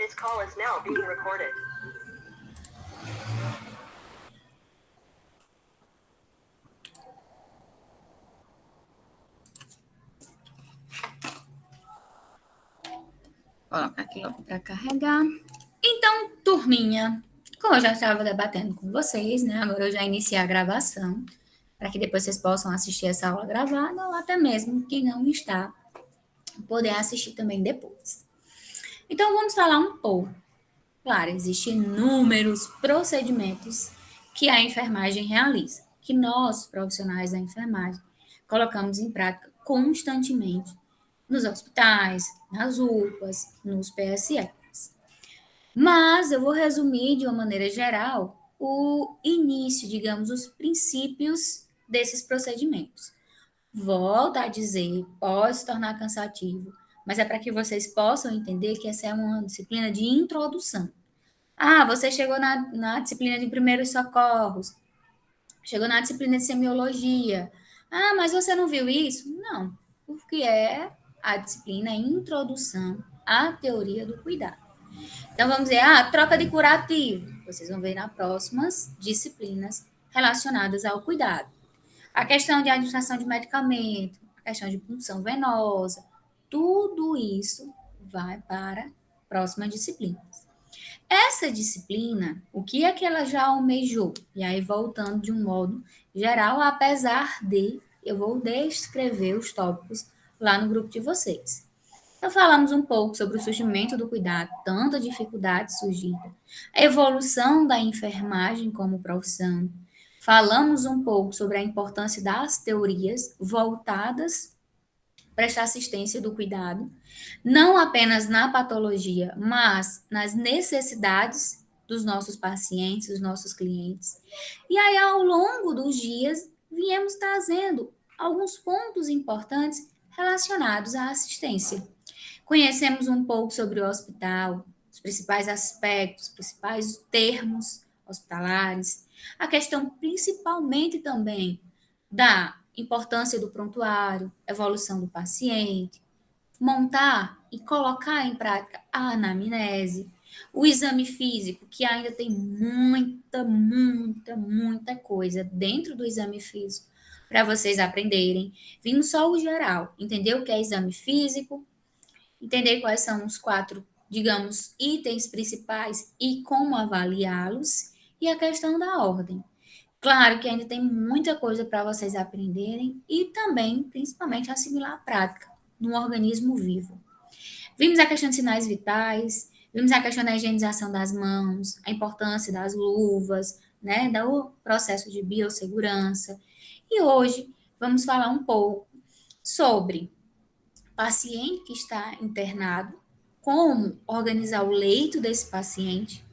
This call is now being recorded. Colocar aqui para carregar. Então, turminha, como eu já estava debatendo com vocês, né? Agora eu já iniciei a gravação, para que depois vocês possam assistir essa aula gravada, ou até mesmo quem não está, poder assistir também depois. Então, vamos falar um pouco. Claro, existem inúmeros procedimentos que a enfermagem realiza, que nós, profissionais da enfermagem, colocamos em prática constantemente nos hospitais, nas UPAs, nos PSFs. Mas eu vou resumir de uma maneira geral o início, digamos, os princípios desses procedimentos. Volto a dizer, pode se tornar cansativo, mas é para que vocês possam entender que essa é uma disciplina de introdução. Ah, você chegou na disciplina de primeiros socorros, chegou na disciplina de semiologia. Ah, mas você não viu isso? Não, porque é a disciplina Introdução à Teoria do Cuidado. Então, vamos dizer, troca de curativo. Vocês vão ver nas próximas disciplinas relacionadas ao cuidado. A questão de administração de medicamento, a questão de punção venosa, tudo isso vai para próximas disciplinas. Essa disciplina, o que é que ela já almejou? E aí, voltando de um modo geral, apesar de eu vou descrever os tópicos lá no grupo de vocês. Então, falamos um pouco sobre o surgimento do cuidado, tanta dificuldade surgida, a evolução da enfermagem como profissão. Falamos um pouco sobre a importância das teorias voltadas para esta assistência do cuidado, não apenas na patologia, mas nas necessidades dos nossos pacientes, dos nossos clientes. E aí, ao longo dos dias, viemos trazendo alguns pontos importantes relacionados à assistência. Conhecemos um pouco sobre o hospital, os principais aspectos, os principais termos hospitalares, a questão principalmente também da importância do prontuário, evolução do paciente, montar e colocar em prática a anamnese, o exame físico, que ainda tem muita coisa dentro do exame físico para vocês aprenderem. Vimos só o geral, entender o que é exame físico, entender quais são os 4, digamos, itens principais e como avaliá-los, e a questão da ordem. Claro que ainda tem muita coisa para vocês aprenderem e também, principalmente, assimilar a prática no organismo vivo. Vimos a questão de sinais vitais, vimos a questão da higienização das mãos, a importância das luvas, né, do processo de biossegurança. E hoje vamos falar um pouco sobre paciente que está internado, como organizar o leito desse paciente,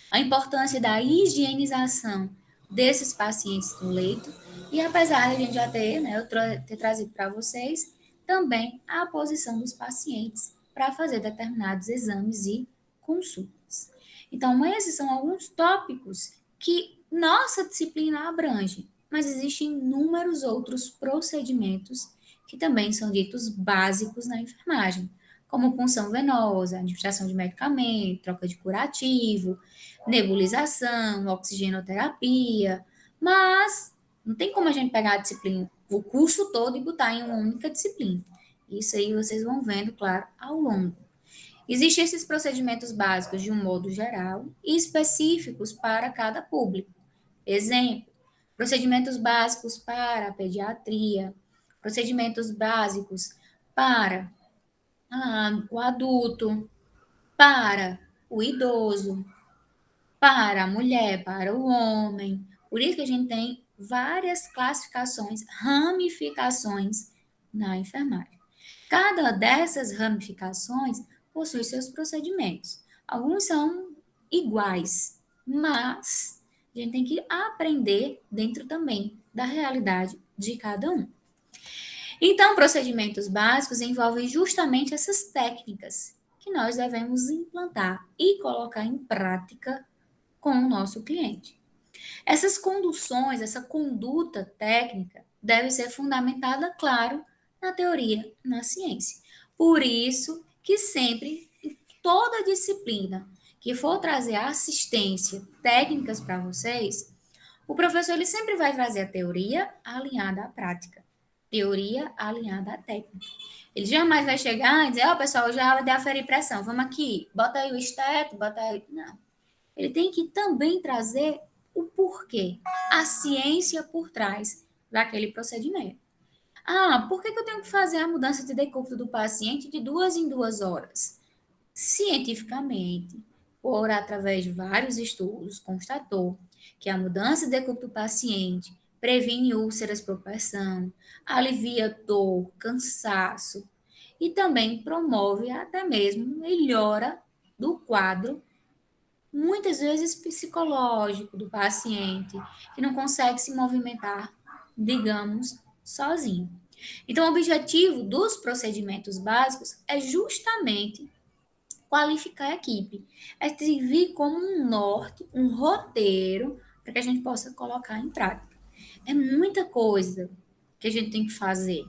a importância da higienização desses pacientes no leito, e apesar de a gente já ter, né, eu ter trazido para vocês, também a posição dos pacientes para fazer determinados exames e consultas. Então, esses são alguns tópicos que nossa disciplina abrange, mas existem inúmeros outros procedimentos que também são ditos básicos na enfermagem, como punção venosa, administração de medicamento, troca de curativo, nebulização, oxigenoterapia, mas não tem como a gente pegar a disciplina, o curso todo e botar em uma única disciplina. Isso aí vocês vão vendo, claro, ao longo. Existem esses procedimentos básicos de um modo geral e específicos para cada público. Exemplo, procedimentos básicos para a pediatria, procedimentos básicos para o adulto, para o idoso, para a mulher, para o homem. Por isso que a gente tem várias classificações, ramificações na enfermagem. Cada dessas ramificações possui seus procedimentos. Alguns são iguais, mas a gente tem que aprender dentro também da realidade de cada um. Então, procedimentos básicos envolvem justamente essas técnicas que nós devemos implantar e colocar em prática com o nosso cliente. Essas conduções, essa conduta técnica deve ser fundamentada, claro, na teoria, na ciência. Por isso que sempre toda disciplina que for trazer assistência, técnicas para vocês, o professor ele sempre vai trazer a teoria alinhada à prática. Teoria alinhada à técnica. Ele jamais vai chegar e dizer, ó, pessoal, hoje é aula de aferir pressão, vamos aqui, bota aí o esteto, bota aí... Não. Ele tem que também trazer o porquê, a ciência por trás daquele procedimento. Ah, por que eu tenho que fazer a mudança de decúbito do paciente de 2 em 2 horas? Cientificamente, por através de vários estudos, constatou que a mudança de decúbito do paciente previne úlceras por pressão, alivia dor, cansaço e também promove até mesmo melhora do quadro, muitas vezes psicológico do paciente, que não consegue se movimentar, digamos, sozinho. Então, o objetivo dos procedimentos básicos é justamente qualificar a equipe, é servir como um norte, um roteiro, para que a gente possa colocar em prática. É muita coisa que a gente tem que fazer.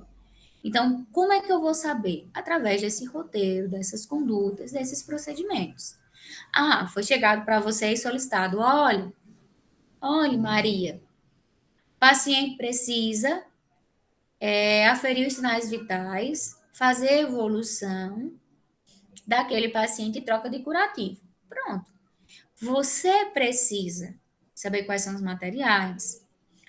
Então, como é que eu vou saber? Através desse roteiro, dessas condutas, desses procedimentos. Ah, foi chegado para você e solicitado, olha, Maria, paciente precisa aferir os sinais vitais, fazer evolução daquele paciente e troca de curativo. Pronto. Você precisa saber quais são os materiais,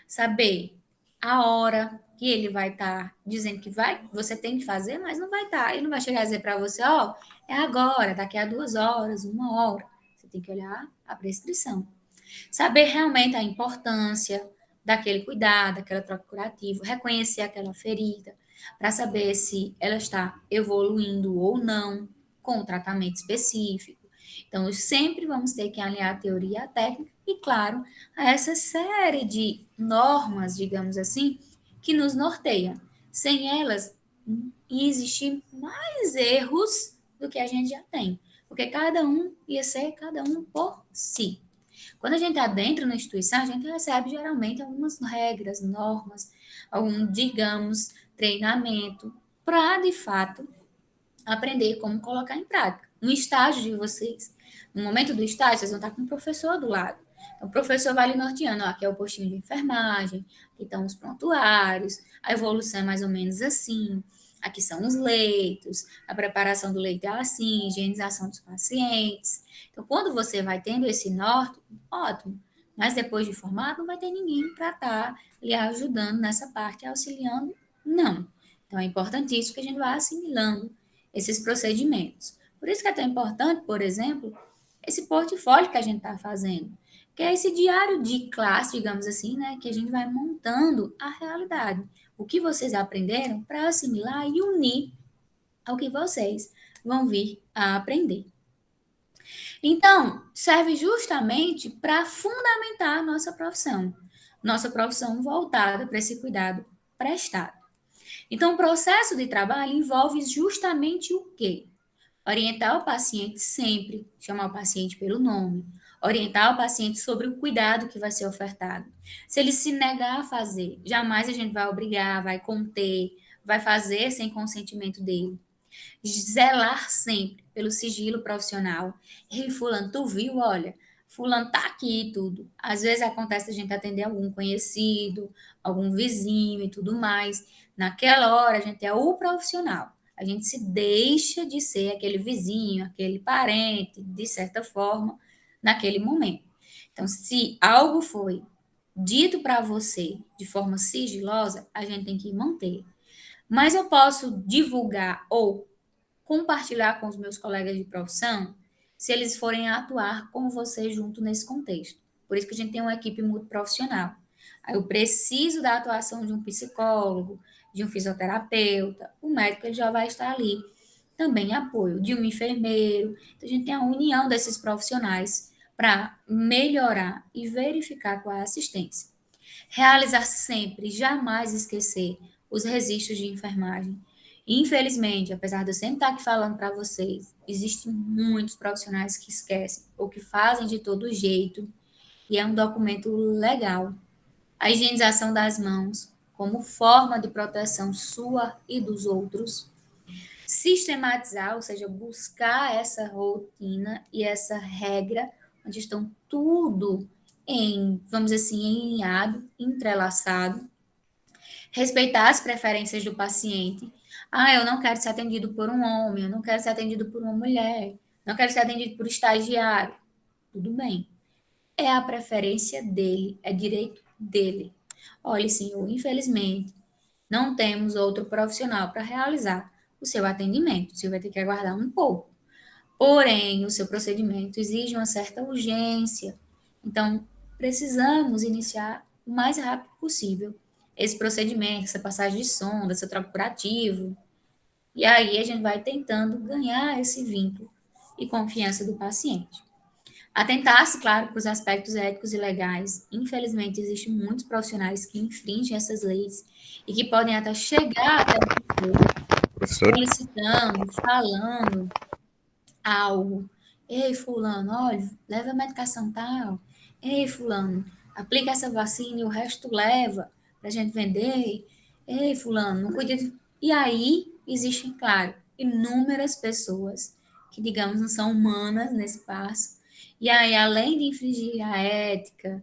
saber a hora que ele vai estar dizendo que vai, você tem que fazer, mas não vai estar. Ele não vai chegar a dizer para você, ó, é agora, daqui a 2 horas, 1 hora. Você tem que olhar a prescrição. Saber realmente a importância daquele cuidado, daquela troca curativa, reconhecer aquela ferida, para saber se ela está evoluindo ou não com o tratamento específico. Então, sempre vamos ter que alinhar a teoria à técnica e, claro, a essa série de normas, digamos assim, que nos norteiam. Sem elas, ia existir mais erros do que a gente já tem, porque cada um ia ser cada um por si. Quando a gente está dentro da instituição, a gente recebe geralmente algumas regras, normas, algum, digamos, treinamento, para, de fato, aprender como colocar em prática. No estágio de vocês, no momento do estágio, vocês vão estar com o professor do lado. Então, o professor vai lhe norteando, ó, aqui é o postinho de enfermagem, aqui estão os prontuários, a evolução é mais ou menos assim, aqui são os leitos, a preparação do leito é assim, higienização dos pacientes. Então, quando você vai tendo esse norte, ótimo. Mas depois de formado, não vai ter ninguém para estar lhe ajudando nessa parte, auxiliando, não. Então, é importantíssimo que a gente vá assimilando esses procedimentos. Por isso que é tão importante, por exemplo, esse portfólio que a gente está fazendo, que é esse diário de classe, digamos assim, né, que a gente vai montando a realidade. O que vocês aprenderam para assimilar e unir ao que vocês vão vir a aprender. Então, serve justamente para fundamentar a nossa profissão voltada para esse cuidado prestado. Então, o processo de trabalho envolve justamente o quê? Orientar o paciente sempre, chamar o paciente pelo nome, orientar o paciente sobre o cuidado que vai ser ofertado. Se ele se negar a fazer, jamais a gente vai obrigar, vai conter, vai fazer sem consentimento dele. Zelar sempre pelo sigilo profissional. Ei, fulano, tu viu? Olha, fulano tá aqui e tudo. Às vezes acontece a gente atender algum conhecido, algum vizinho e tudo mais. Naquela hora a gente é o profissional. A gente se deixa de ser aquele vizinho, aquele parente, de certa forma, naquele momento. Então, se algo foi dito para você de forma sigilosa, a gente tem que manter. Mas eu posso divulgar ou compartilhar com os meus colegas de profissão se eles forem atuar com você junto nesse contexto. Por isso que a gente tem uma equipe multiprofissional. Aí eu preciso da atuação de um psicólogo, de um fisioterapeuta, o médico ele já vai estar ali. Também apoio de um enfermeiro. Então, a gente tem a união desses profissionais para melhorar e verificar qual é a assistência. Realizar sempre, jamais esquecer os registros de enfermagem. Infelizmente, apesar de eu sempre estar aqui falando para vocês, existem muitos profissionais que esquecem ou que fazem de todo jeito, e é um documento legal. A higienização das mãos, como forma de proteção sua e dos outros. sistematizar, ou seja, buscar essa rotina e essa regra, onde estão tudo em, vamos dizer assim, em alinhado, entrelaçado, respeitar as preferências do paciente. Ah, eu não quero ser atendido por um homem, eu não quero ser atendido por uma mulher, não quero ser atendido por estagiário. Tudo bem. É a preferência dele, é direito dele. Olha, senhor, infelizmente, não temos outro profissional para realizar o seu atendimento. Você vai ter que aguardar um pouco. Porém, o seu procedimento exige uma certa urgência. Então, precisamos iniciar o mais rápido possível esse procedimento, essa passagem de sonda, esse troco curativo. E aí a gente vai tentando ganhar esse vínculo e confiança do paciente. Atentar-se, claro, para os aspectos éticos e legais. Infelizmente, existem muitos profissionais que infringem essas leis e que podem até chegar até o controle, Professor? solicitando, falando algo. Ei, fulano, olha, leva a medicação tal. Ei, fulano, aplica essa vacina e o resto leva para a gente vender. Ei, fulano, não cuida de... E aí, existem, claro, inúmeras pessoas que, digamos, não são humanas nesse passo. E aí, além de infringir a ética,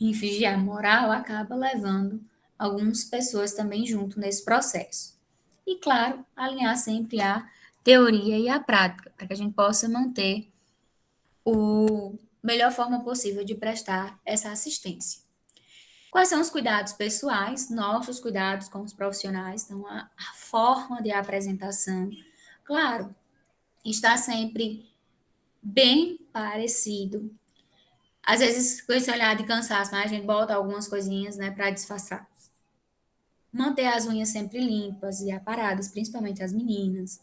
infringir a moral, acaba levando algumas pessoas também junto nesse processo. E, claro, alinhar sempre a teoria e a prática, para que a gente possa manter o melhor forma possível de prestar essa assistência. Quais são os cuidados pessoais, nossos cuidados com os profissionais? Então, a forma de apresentação, claro, está sempre bem parecido. Às vezes, com esse olhar de cansaço, mas a gente bota algumas coisinhas, né, para disfarçar. Manter as unhas sempre limpas e aparadas, principalmente as meninas.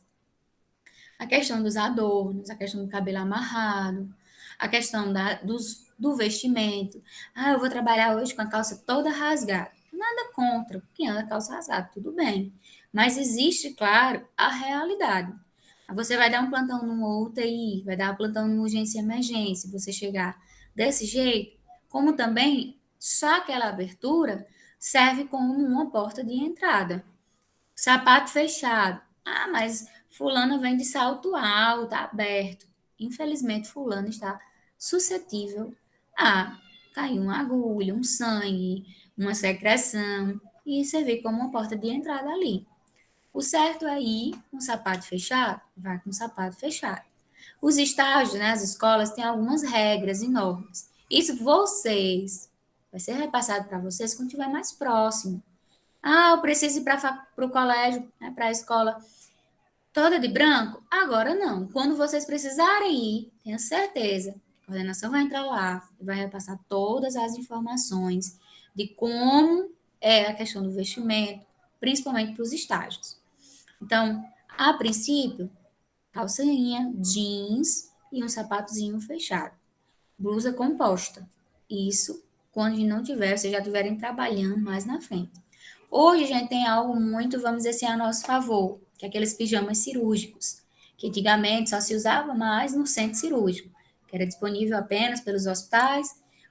A questão dos adornos, a questão do cabelo amarrado, a questão do vestimento. Ah, eu vou trabalhar hoje com a calça toda rasgada. Nada contra quem anda calça rasgada, tudo bem. Mas existe, claro, a realidade. Você vai dar um plantão numa UTI, vai dar um plantão numa urgência e emergência, você chegar desse jeito, como também só aquela abertura serve como uma porta de entrada. Sapato fechado. Ah, mas fulano vem de salto alto, tá aberto. Infelizmente, fulano está suscetível a cair uma agulha, um sangue, uma secreção e servir como uma porta de entrada ali. O certo é ir com o sapato fechado, vai com o sapato fechado. Os estágios, né, as escolas têm algumas regras e normas. Isso vai ser repassado para vocês quando estiver mais próximo. Ah, eu preciso ir para o colégio, né, para a escola toda de branco? Agora não. Quando vocês precisarem ir, tenha certeza, a coordenação vai entrar lá e vai repassar todas as informações de como é a questão do vestimento, principalmente para os estágios. Então, a princípio, calcinha, jeans e um sapatozinho fechado. Blusa composta. Isso quando não tiver, vocês já estiverem trabalhando mais na frente. Hoje a gente tem algo muito, vamos dizer assim, a nosso favor, que é aqueles pijamas cirúrgicos, que antigamente só se usava mais no centro cirúrgico, que era disponível apenas pelos hospitais.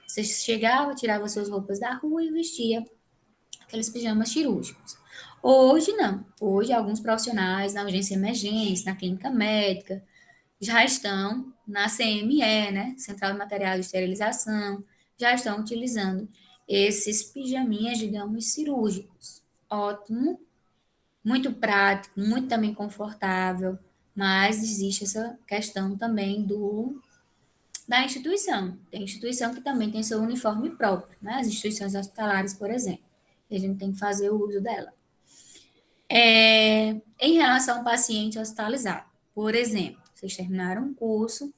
Você chegava, tirava suas roupas da rua e vestia aqueles pijamas cirúrgicos. Hoje não. Hoje alguns profissionais na urgência e emergência, na clínica médica, já estão na CME, né, Central de Material de Esterilização, já estão utilizando esses pijaminhas, digamos, cirúrgicos. Ótimo, muito prático, muito também confortável, mas existe essa questão também da instituição. Tem instituição que também tem seu uniforme próprio, né, as instituições hospitalares, por exemplo, e a gente tem que fazer o uso dela. Em relação ao paciente hospitalizado, por exemplo, vocês terminaram um curso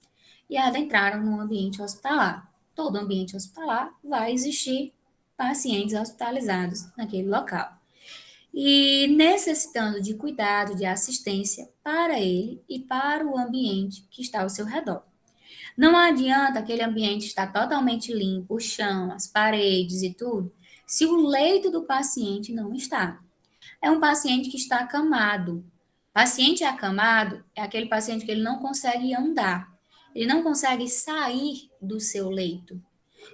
e adentraram no ambiente hospitalar. Todo ambiente hospitalar vai existir pacientes hospitalizados naquele local. E necessitando de cuidado, de assistência para ele e para o ambiente que está ao seu redor. Não adianta aquele ambiente estar totalmente limpo, o chão, as paredes e tudo, se o leito do paciente não está. É um paciente que está acamado. Paciente acamado é aquele paciente que ele não consegue andar, ele não consegue sair do seu leito.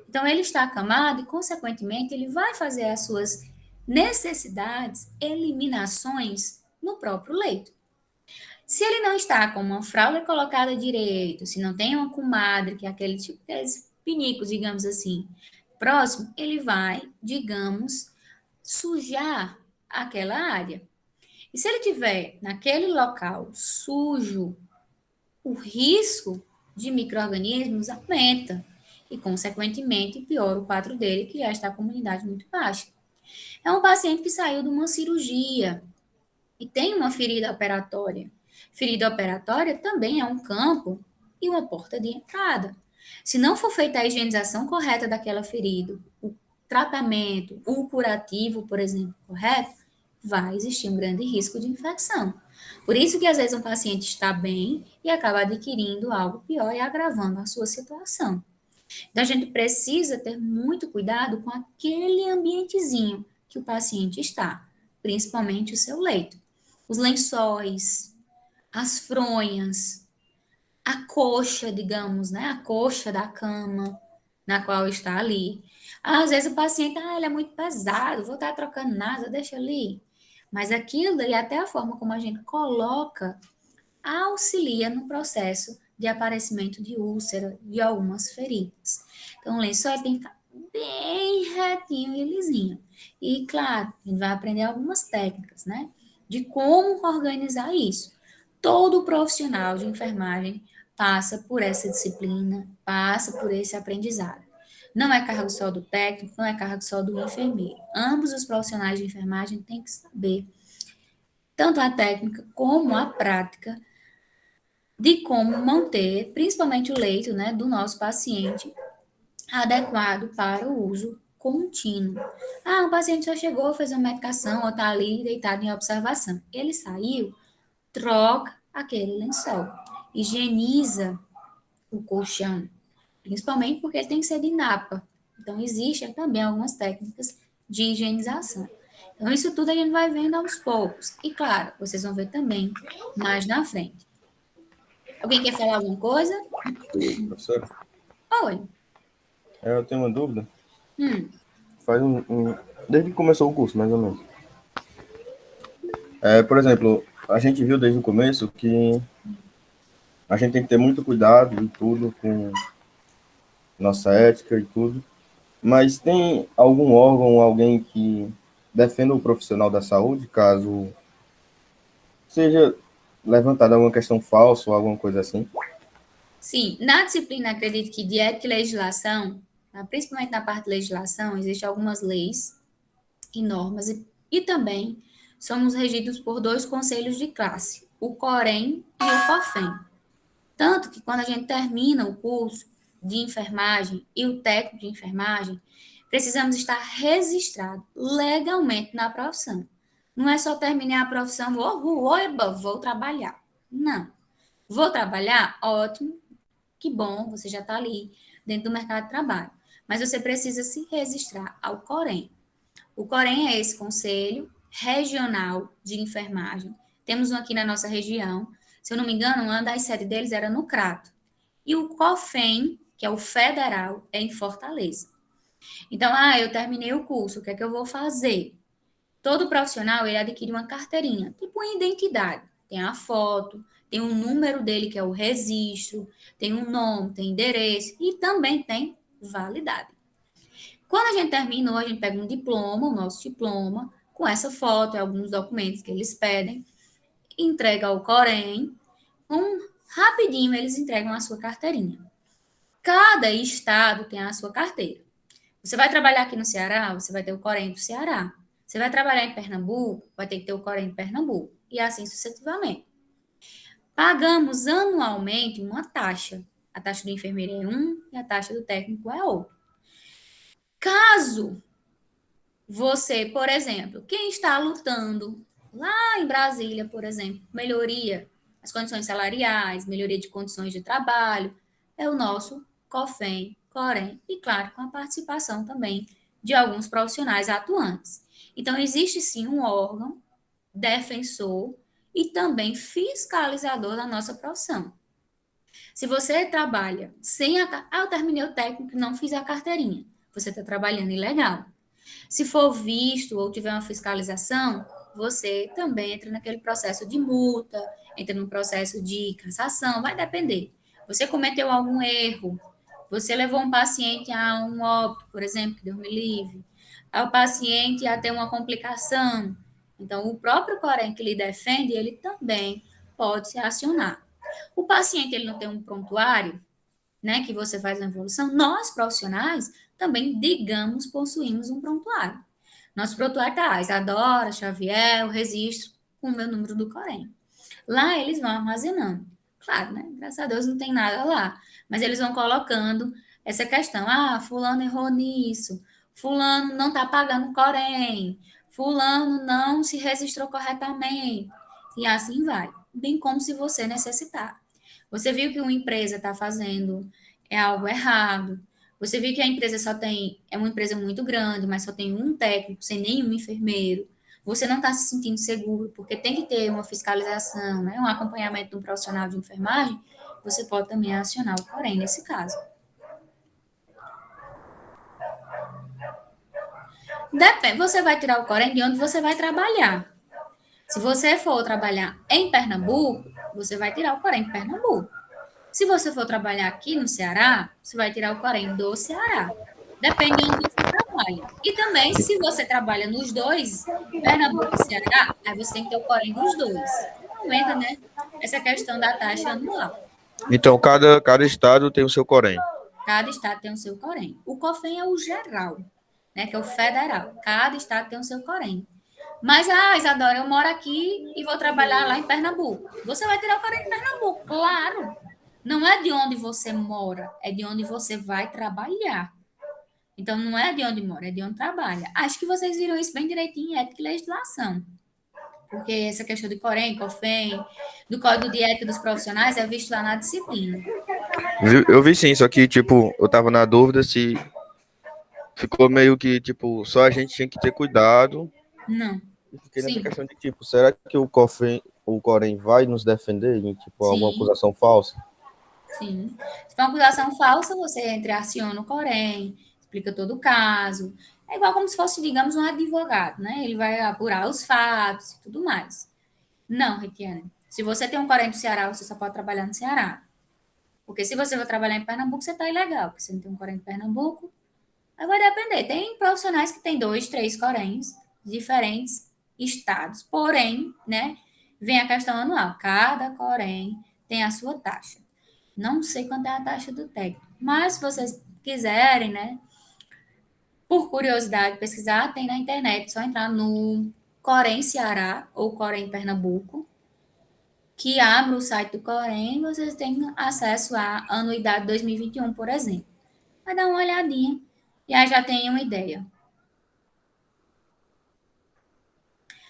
Então, ele está acamado e, consequentemente, ele vai fazer as suas necessidades, eliminações no próprio leito. Se ele não está com uma fralda colocada direito, se não tem uma comadre, que é aquele tipo, aqueles pinicos, digamos assim, próximo, ele vai, digamos, sujar aquela área. E se ele tiver naquele local sujo, o risco de micro-organismos aumenta e, consequentemente, piora o quadro dele, que já está com a imunidade muito baixa. É um paciente que saiu de uma cirurgia e tem uma ferida operatória. Ferida operatória também é um campo e uma porta de entrada. Se não for feita a higienização correta daquela ferida, o tratamento, o curativo, por exemplo, correto, vai existir um grande risco de infecção. Por isso que às vezes um paciente está bem e acaba adquirindo algo pior e agravando a sua situação. Então a gente precisa ter muito cuidado com aquele ambientezinho que o paciente está, principalmente o seu leito. Os lençóis, as fronhas, a coxa, digamos, né? A coxa da cama na qual está ali. Às vezes o paciente, ele é muito pesado, vou estar trocando nada, deixa ali. Mas aquilo e até a forma como a gente coloca auxilia no processo de aparecimento de úlcera, de algumas feridas. Então, o lençol tem que ficar bem retinho e lisinho. E, claro, a gente vai aprender algumas técnicas, né? De como organizar isso. Todo profissional de enfermagem passa por essa disciplina, passa por esse aprendizado. Não é cargo só do técnico, não é cargo só do enfermeiro. Ambos os profissionais de enfermagem têm que saber tanto a técnica como a prática de como manter, principalmente o leito, né, do nosso paciente adequado para o uso contínuo. Ah, o paciente só chegou, fez uma medicação, ou está ali deitado em observação. Ele saiu, troca aquele lençol, higieniza o colchão, principalmente porque ele tem que ser de napa. Então, existem também algumas técnicas de higienização. Então, isso tudo a gente vai vendo aos poucos. E, claro, vocês vão ver também mais na frente. Alguém quer falar alguma coisa? Professor, Oi. eu tenho uma dúvida. Hum, Faz desde que começou o curso, mais ou menos. Por exemplo, a gente viu desde o começo que a gente tem que ter muito cuidado e tudo com nossa ética e tudo. Mas tem algum órgão, alguém que defenda o profissional da saúde, caso seja levantada alguma questão falsa ou alguma coisa assim? sim, na disciplina, acredito que de ética e legislação, principalmente na parte de legislação, existem algumas leis e normas, e também somos regidos por dois conselhos de classe, o COREM e o COFEM. Tanto que quando a gente termina o curso de enfermagem e o técnico de enfermagem, precisamos estar registrado legalmente na profissão. Não é só terminar a profissão, vou trabalhar. Não. Vou trabalhar? Ótimo, que bom, você já está ali dentro do mercado de trabalho. Mas você precisa se registrar ao COREM. O COREM é esse Conselho Regional de Enfermagem. Temos um aqui na nossa região. Se eu não me engano, uma das sedes deles era no Crato. E o COFEM, que é o federal, é em Fortaleza. Então, eu terminei o curso, o que é que eu vou fazer? Todo profissional, ele adquire uma carteirinha, tipo uma identidade. Tem a foto, tem o número dele, que é o registro, tem o nome, tem endereço e também tem validade. Quando a gente terminou, a gente pega um diploma, o nosso diploma, com essa foto e alguns documentos que eles pedem, entrega ao Corém, rapidinho eles entregam a sua carteirinha. Cada estado tem a sua carteira. Você vai trabalhar aqui no Ceará, você vai ter o Corém do Ceará. Você vai trabalhar em Pernambuco, vai ter que ter o Corém de Pernambuco. E assim sucessivamente. Pagamos anualmente uma taxa. A taxa do enfermeiro é um e a taxa do técnico é outro. Caso você, por exemplo, quem está lutando lá em Brasília, por exemplo, melhoria das condições salariais, melhoria de condições de trabalho, é o nosso COFEM, COREM, e claro, com a participação também de alguns profissionais atuantes. Então, existe sim um órgão defensor e também fiscalizador da nossa profissão. Se você trabalha sem eu terminei o técnico e não fiz a carteirinha, você está trabalhando ilegal. Se for visto ou tiver uma fiscalização, você também entra naquele processo de multa, entra no processo de cassação, vai depender. Você cometeu algum erro, você levou um paciente a um óbito, por exemplo, que Deus me livre, ao paciente a ter uma complicação. Então, o próprio Corém que lhe defende, ele também pode se acionar. O paciente, ele não tem um prontuário, né, que você faz na evolução, nós profissionais também, digamos, possuímos um prontuário. Nosso prontuário está Isadora, Xavier, o registro com o meu número do Corém. Lá eles vão armazenando. Claro, né? Graças a Deus não tem nada lá. Mas eles vão colocando essa questão. Ah, fulano errou nisso. Fulano não está pagando Corém. Fulano não se registrou corretamente. E assim vai. Bem como se você necessitar. Você viu que uma empresa está fazendo algo errado. Você viu que a empresa é uma empresa muito grande, mas só tem um técnico, sem nenhum enfermeiro. Você não está se sentindo seguro, porque tem que ter uma fiscalização, né? Um acompanhamento de um profissional de enfermagem, você pode também acionar o Corém nesse caso. Depende, você vai tirar o Corém de onde você vai trabalhar. Se você for trabalhar em Pernambuco, você vai tirar o Corém de Pernambuco. Se você for trabalhar aqui no Ceará, você vai tirar o Corém do Ceará. Depende de onde você trabalha. E também, se você trabalha nos dois, Pernambuco e Ceará, aí você tem que ter o Corém dos dois. Aumenta, né? Essa questão da taxa anual. Então, cada estado tem o seu Corém. Cada estado tem o seu Corém. O COFEM é o geral, né? Que é o federal. Cada estado tem o seu Corém. Mas, Isadora, eu moro aqui e vou trabalhar lá em Pernambuco. Você vai tirar o Corém de Pernambuco, claro. Não é de onde você mora, é de onde você vai trabalhar. Então, não é de onde mora, é de onde trabalha. Acho que vocês viram isso bem direitinho em ética e legislação. Porque essa questão de Corém, COFEM, do Código de Ética dos Profissionais é visto lá na disciplina. Eu vi sim, só que, tipo, eu tava na dúvida se ficou meio que, tipo, só a gente tinha que ter cuidado. Não. E fiquei nessa Sim, questão de, tipo, será que o Corém vai nos defender em, tipo, alguma sim, acusação falsa? sim. Se for uma acusação falsa, você entra e aciona o Corém, explica todo o caso. É igual como se fosse, digamos, um advogado, né? Ele vai apurar os fatos e tudo mais. Não, Retiane. Se você tem um Corém do Ceará, você só pode trabalhar no Ceará. Porque se você for trabalhar em Pernambuco, você está ilegal, porque você não tem um Corém de Pernambuco. Aí vai depender. Tem profissionais que têm 2, 3 Coréns, diferentes estados. Porém, né, vem a questão anual. Cada Corém tem a sua taxa. Não sei quanto é a taxa do técnico, mas se vocês quiserem, né, por curiosidade, pesquisar, tem na internet. É só entrar no Corém Ceará ou Corém Pernambuco, que abre o site do Corém e vocês têm acesso à anuidade 2021, por exemplo. Vai dar uma olhadinha e aí já tem uma ideia.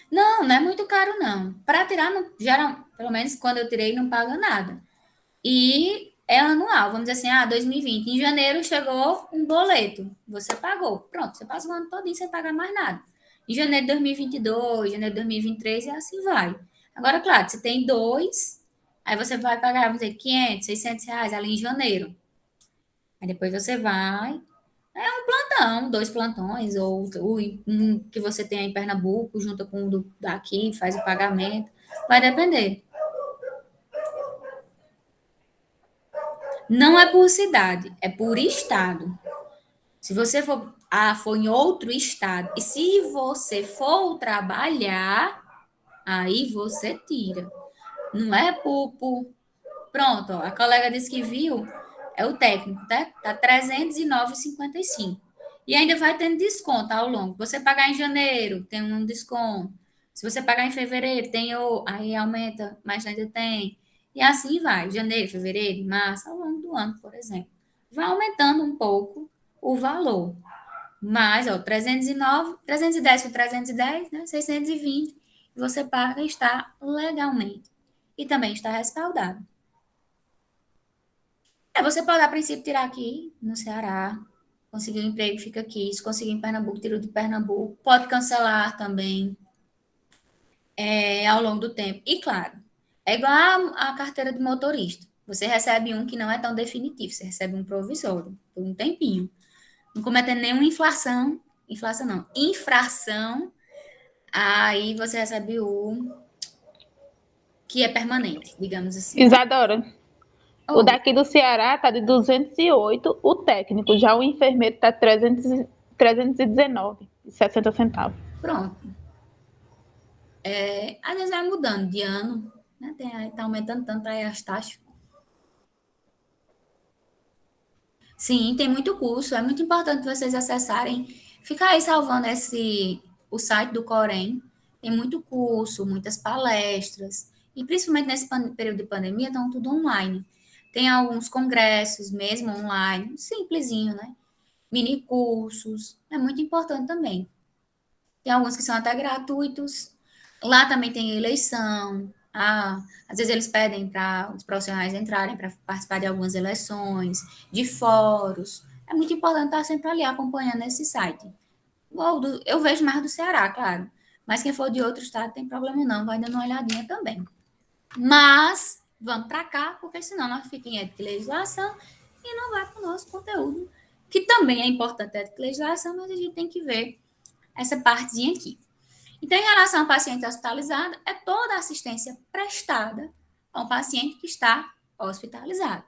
Não, não é muito caro, não. Para tirar, geral, pelo menos quando eu tirei, não paga nada. E é anual, vamos dizer assim, 2020. Em janeiro chegou um boleto, você pagou. Pronto, você passa o ano todo sem pagar mais nada. Em janeiro de 2022, janeiro de 2023 e assim vai. Agora, claro, você tem dois, aí você vai pagar, vamos dizer, 500, 600 reais ali em janeiro. Aí depois você vai, é um plantão, 2 plantões, ou um que você tem aí em Pernambuco, junto com o daqui, faz o pagamento. Vai depender. Não é por cidade, é por estado. Se você for em outro estado, e se você for trabalhar, aí você tira. Não é pronto, ó, a colega disse que viu, é o técnico, tá? Tá 309,55. E ainda vai tendo desconto ao longo. Você pagar em janeiro, tem um desconto. Se você pagar em fevereiro, aí aumenta, mas ainda tem. E assim vai, janeiro, fevereiro, março, ao longo do ano, por exemplo. Vai aumentando um pouco o valor. Mas, ó, 309, 310 com 310, né? 620, você paga e está legalmente. E também está respaldado. Você pode, a princípio, tirar aqui no Ceará, conseguir um emprego, fica aqui. Se conseguir em Pernambuco, tira de Pernambuco. Pode cancelar também ao longo do tempo. E, claro, é igual a carteira de motorista. Você recebe um que não é tão definitivo, você recebe um provisório por um tempinho. Não cometendo nenhuma inflação não, infração Aí você recebe o que é permanente, digamos assim. Isadora, o Ou, daqui do Ceará tá de 208, o técnico, já o enfermeiro tá 319,60 centavos. pronto. Às vezes vai mudando de ano, né? Tá aumentando tanto aí as taxas. Sim, tem muito curso. É muito importante vocês acessarem. Ficar aí salvando o site do Corém. Tem muito curso, muitas palestras. E principalmente nesse período de pandemia, estão tudo online. Tem alguns congressos, mesmo online, simplesinho, né? Mini cursos. É muito importante também. Tem alguns que são até gratuitos. Lá também tem eleição. Às vezes eles pedem para os profissionais entrarem para participar de algumas eleições, de fóruns. É muito importante estar sempre ali acompanhando esse site. Eu vejo mais do Ceará, claro. Mas quem for de outro estado não tem problema não, vai dando uma olhadinha também. Mas vamos para cá, porque senão nós ficamos em ética e legislação e não vai para o nosso conteúdo, que também é importante ética e legislação, mas a gente tem que ver essa partezinha aqui. Então, em relação ao paciente hospitalizado, é toda a assistência prestada a um paciente que está hospitalizado,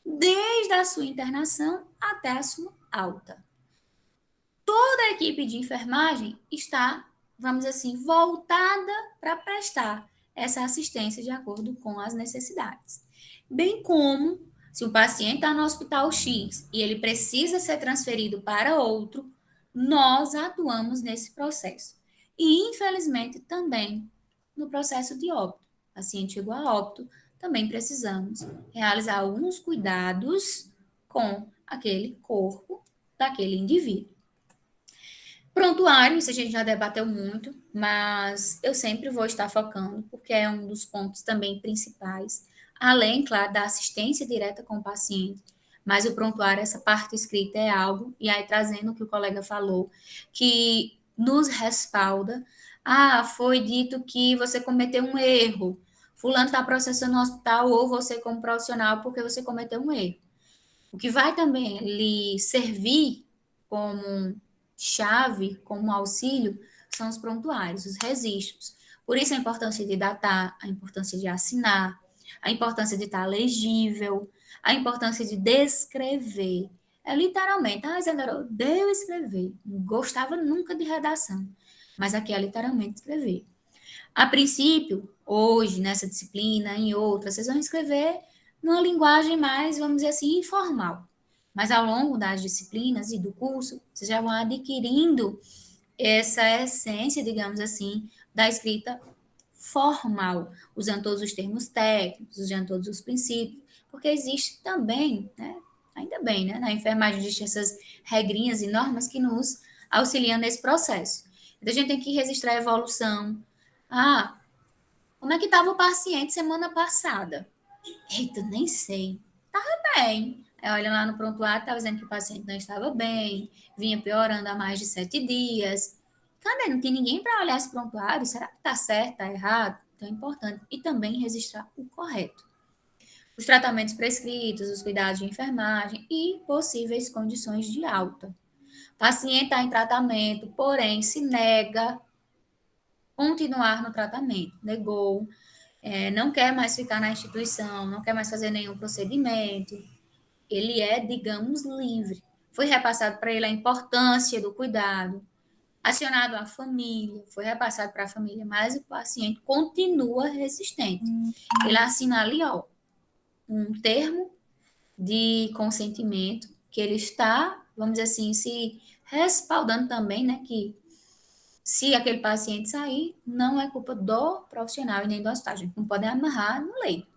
desde a sua internação até a sua alta. Toda a equipe de enfermagem está, vamos dizer assim, voltada para prestar essa assistência de acordo com as necessidades. Bem como, se o paciente está no hospital X e ele precisa ser transferido para outro, nós atuamos nesse processo. E, infelizmente, também no processo de óbito. O paciente chegou a óbito, também precisamos realizar alguns cuidados com aquele corpo daquele indivíduo. Prontuário, isso a gente já debateu muito, mas eu sempre vou estar focando, porque é um dos pontos também principais, além, claro, da assistência direta com o paciente, mas o prontuário, essa parte escrita é algo, e aí trazendo o que o colega falou, que nos respalda. Foi dito que você cometeu um erro, fulano está processando no hospital, ou você como profissional, porque você cometeu um erro. O que vai também lhe servir como chave, como auxílio, são os prontuários, os registros. Por isso a importância de datar, a importância de assinar, a importância de estar legível, a importância de descrever. É literalmente, Isadora, eu odeio escrever, não gostava nunca de redação, mas aqui é literalmente escrever. A princípio, hoje, nessa disciplina, em outras, vocês vão escrever numa linguagem mais, vamos dizer assim, informal. Mas ao longo das disciplinas e do curso, vocês já vão adquirindo essa essência, digamos assim, da escrita formal, usando todos os termos técnicos, usando todos os princípios, porque existe também, né, ainda bem, né, na enfermagem existem essas regrinhas e normas que nos auxiliam nesse processo. Então, a gente tem que registrar a evolução. Como é que estava o paciente semana passada? Eita, nem sei. Bem. Aí olha lá no prontuário, estava dizendo que o paciente não estava bem, vinha piorando há mais de 7 dias. Cadê? Não tem ninguém para olhar esse prontuário? Será que está certo, está errado? Então é importante. E também registrar o correto. Os tratamentos prescritos, os cuidados de enfermagem e possíveis condições de alta. O paciente está em tratamento, porém se nega continuar no tratamento, negou, não quer mais ficar na instituição, não quer mais fazer nenhum procedimento, ele é, digamos, livre. Foi repassado para ele a importância do cuidado, acionado a família, foi repassado para a família, mas o paciente continua resistente. Ele assina ali, um termo de consentimento que ele está, vamos dizer assim, se respaldando também, né, que se aquele paciente sair, não é culpa do profissional e nem do hospital. A gente não pode amarrar no leito.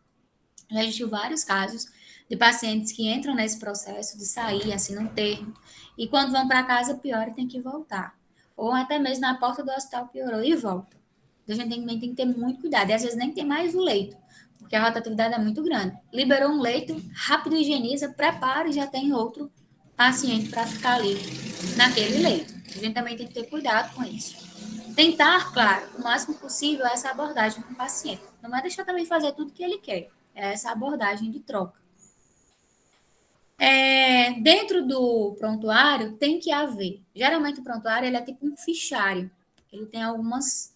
Já existiu vários casos de pacientes que entram nesse processo de sair, assinam um termo, e quando vão para casa, piora e tem que voltar. Ou até mesmo na porta do hospital piorou e volta. Então, a gente tem que ter muito cuidado. E às vezes nem tem mais o leito, porque a rotatividade é muito grande. Liberou um leito, rápido higieniza, prepara e já tem outro paciente para ficar ali naquele leito. A gente também tem que ter cuidado com isso. Tentar, claro, o máximo possível essa abordagem com o paciente. Não é deixar também fazer tudo que ele quer. É essa abordagem de troca. Dentro do prontuário, tem que haver. Geralmente, o prontuário ele é tipo um fichário. ele tem algumas,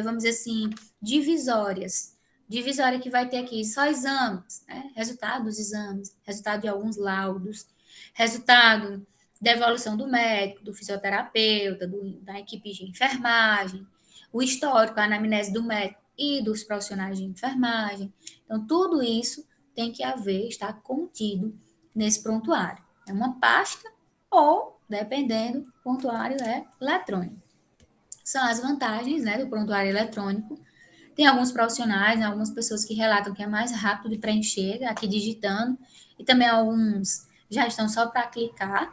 vamos dizer assim, divisórias. Divisória que vai ter aqui só exames, né? Resultado dos exames, resultado de alguns laudos, resultado da evolução do médico, do fisioterapeuta, da equipe de enfermagem, o histórico, a anamnese do médico e dos profissionais de enfermagem. Então, tudo isso tem que haver, está contido nesse prontuário. É uma pasta ou, dependendo, o prontuário é eletrônico. São as vantagens, né, do prontuário eletrônico. Tem alguns profissionais, né, algumas pessoas que relatam que é mais rápido de preencher, aqui digitando, e também alguns já estão só para clicar,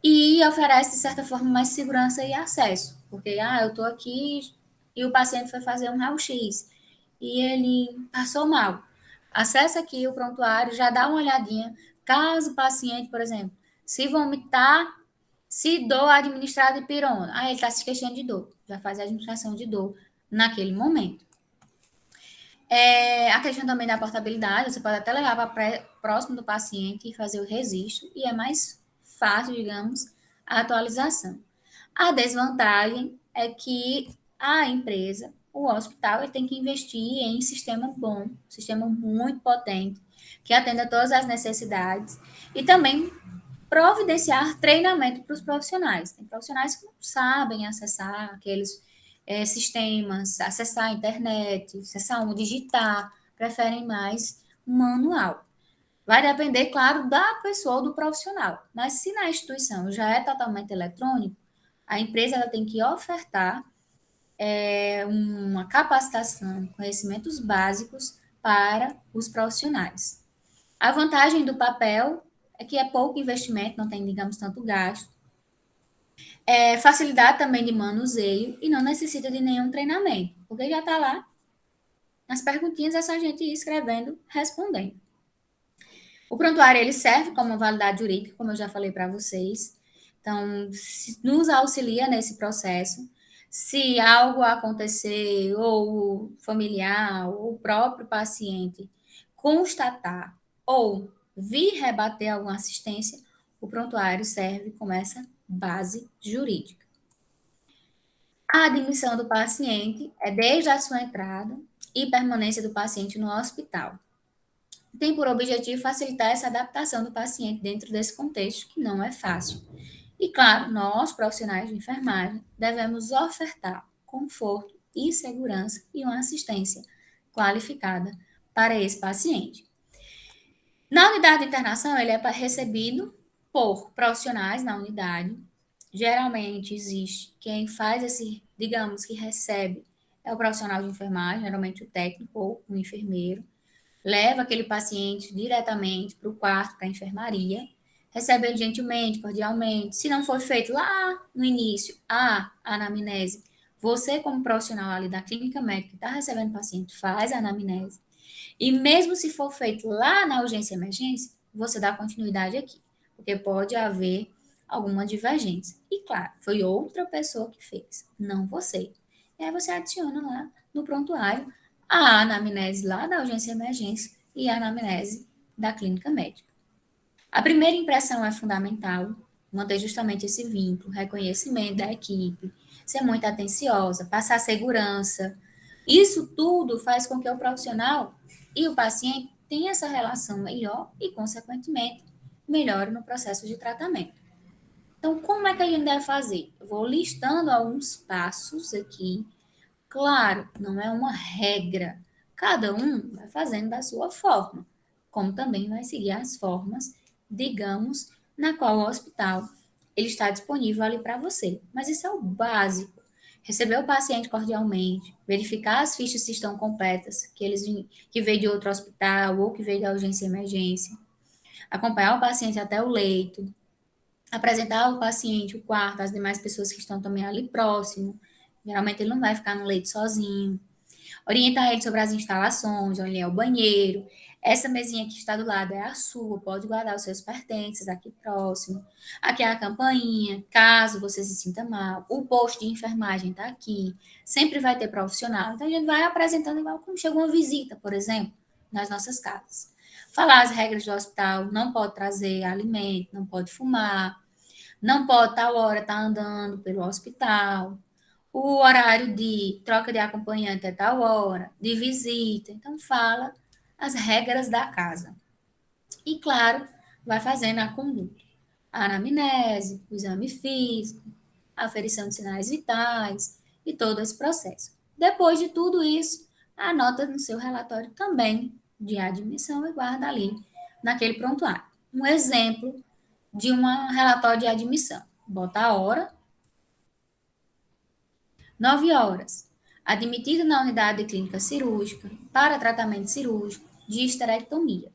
e oferece, de certa forma, mais segurança e acesso, porque, eu estou aqui e o paciente foi fazer um raio-x, e ele passou mal. Acessa aqui o prontuário, já dá uma olhadinha, caso o paciente, por exemplo, se vomitar, se dor administrada de pirona, ele está se queixando de dor, já faz a administração de dor naquele momento. A questão também da portabilidade, você pode até levar para próximo do paciente e fazer o registro, e é mais fácil, digamos, a atualização. A desvantagem é que a empresa, o hospital, ele tem que investir em sistema bom, sistema muito potente, que atenda todas as necessidades, e também providenciar treinamento para os profissionais. Tem profissionais que não sabem acessar aqueles sistemas, acessar a internet, acessar digitar, preferem mais manual. Vai depender, claro, da pessoa ou do profissional. Mas se na instituição já é totalmente eletrônico, a empresa ela tem que ofertar uma capacitação, conhecimentos básicos para os profissionais. A vantagem do papel é que é pouco investimento, não tem, digamos, tanto gasto. Facilidade também de manuseio e não necessita de nenhum treinamento, porque já está lá nas perguntinhas, é só a gente ir escrevendo, respondendo. O prontuário ele serve como validade jurídica, como eu já falei para vocês. Então, nos auxilia nesse processo. Se algo acontecer, ou o familiar, ou o próprio paciente constatar ou vir rebater alguma assistência, o prontuário serve como essa base jurídica. A admissão do paciente é desde a sua entrada e permanência do paciente no hospital. Tem por objetivo facilitar essa adaptação do paciente dentro desse contexto, que não é fácil. E, claro, nós, profissionais de enfermagem, devemos ofertar conforto e segurança e uma assistência qualificada para esse paciente. Na unidade de internação, ele é recebido por profissionais na unidade. Geralmente existe quem faz esse, digamos, que recebe, é o profissional de enfermagem, geralmente o técnico ou o enfermeiro, leva aquele paciente diretamente para o quarto, para a enfermaria, recebe ele gentilmente, cordialmente. Se não for feito lá no início, a anamnese, você como profissional ali da clínica médica que está recebendo o paciente, faz a anamnese. E mesmo se for feito lá na urgência e emergência, você dá continuidade aqui, porque pode haver alguma divergência. E claro, foi outra pessoa que fez, não você. E aí você adiciona lá no prontuário a anamnese lá da urgência e emergência e a anamnese da clínica médica. A primeira impressão é fundamental, manter justamente esse vínculo, reconhecimento da equipe, ser muito atenciosa, passar segurança. Isso tudo faz com que o profissional e o paciente tenham essa relação melhor e, consequentemente, melhore no processo de tratamento. Então, como é que a gente deve fazer? Eu vou listando alguns passos aqui. Claro, não é uma regra. Cada um vai fazendo da sua forma, como também vai seguir as formas, digamos, na qual o hospital ele está disponível ali para você. Mas isso é o básico. Receber o paciente cordialmente, verificar as fichas se estão completas, que veio de outro hospital ou que veio da urgência e emergência, acompanhar o paciente até o leito, apresentar ao paciente o quarto, as demais pessoas que estão também ali próximo. Geralmente ele não vai ficar no leito sozinho. Orientar ele sobre as instalações, onde é o banheiro. Essa mesinha que está do lado é a sua, pode guardar os seus pertences aqui próximo. Aqui é a campainha, caso você se sinta mal. O posto de enfermagem está aqui. Sempre vai ter profissional. Então a gente vai apresentando igual como chega uma visita, por exemplo, nas nossas casas. Falar as regras do hospital, não pode trazer alimento, não pode fumar, não pode tal hora estar andando pelo hospital. o horário de troca de acompanhante é tal hora, de visita. Então, fala as regras da casa. E, claro, vai fazendo a conduta. A anamnese, o exame físico, a aferição de sinais vitais e todo esse processo. Depois de tudo isso, anota no seu relatório também de admissão e guarda ali naquele prontuário. Um exemplo de um relatório de admissão. Bota a hora, 9 horas. Admitida na unidade de clínica cirúrgica para tratamento cirúrgico de histerectomia.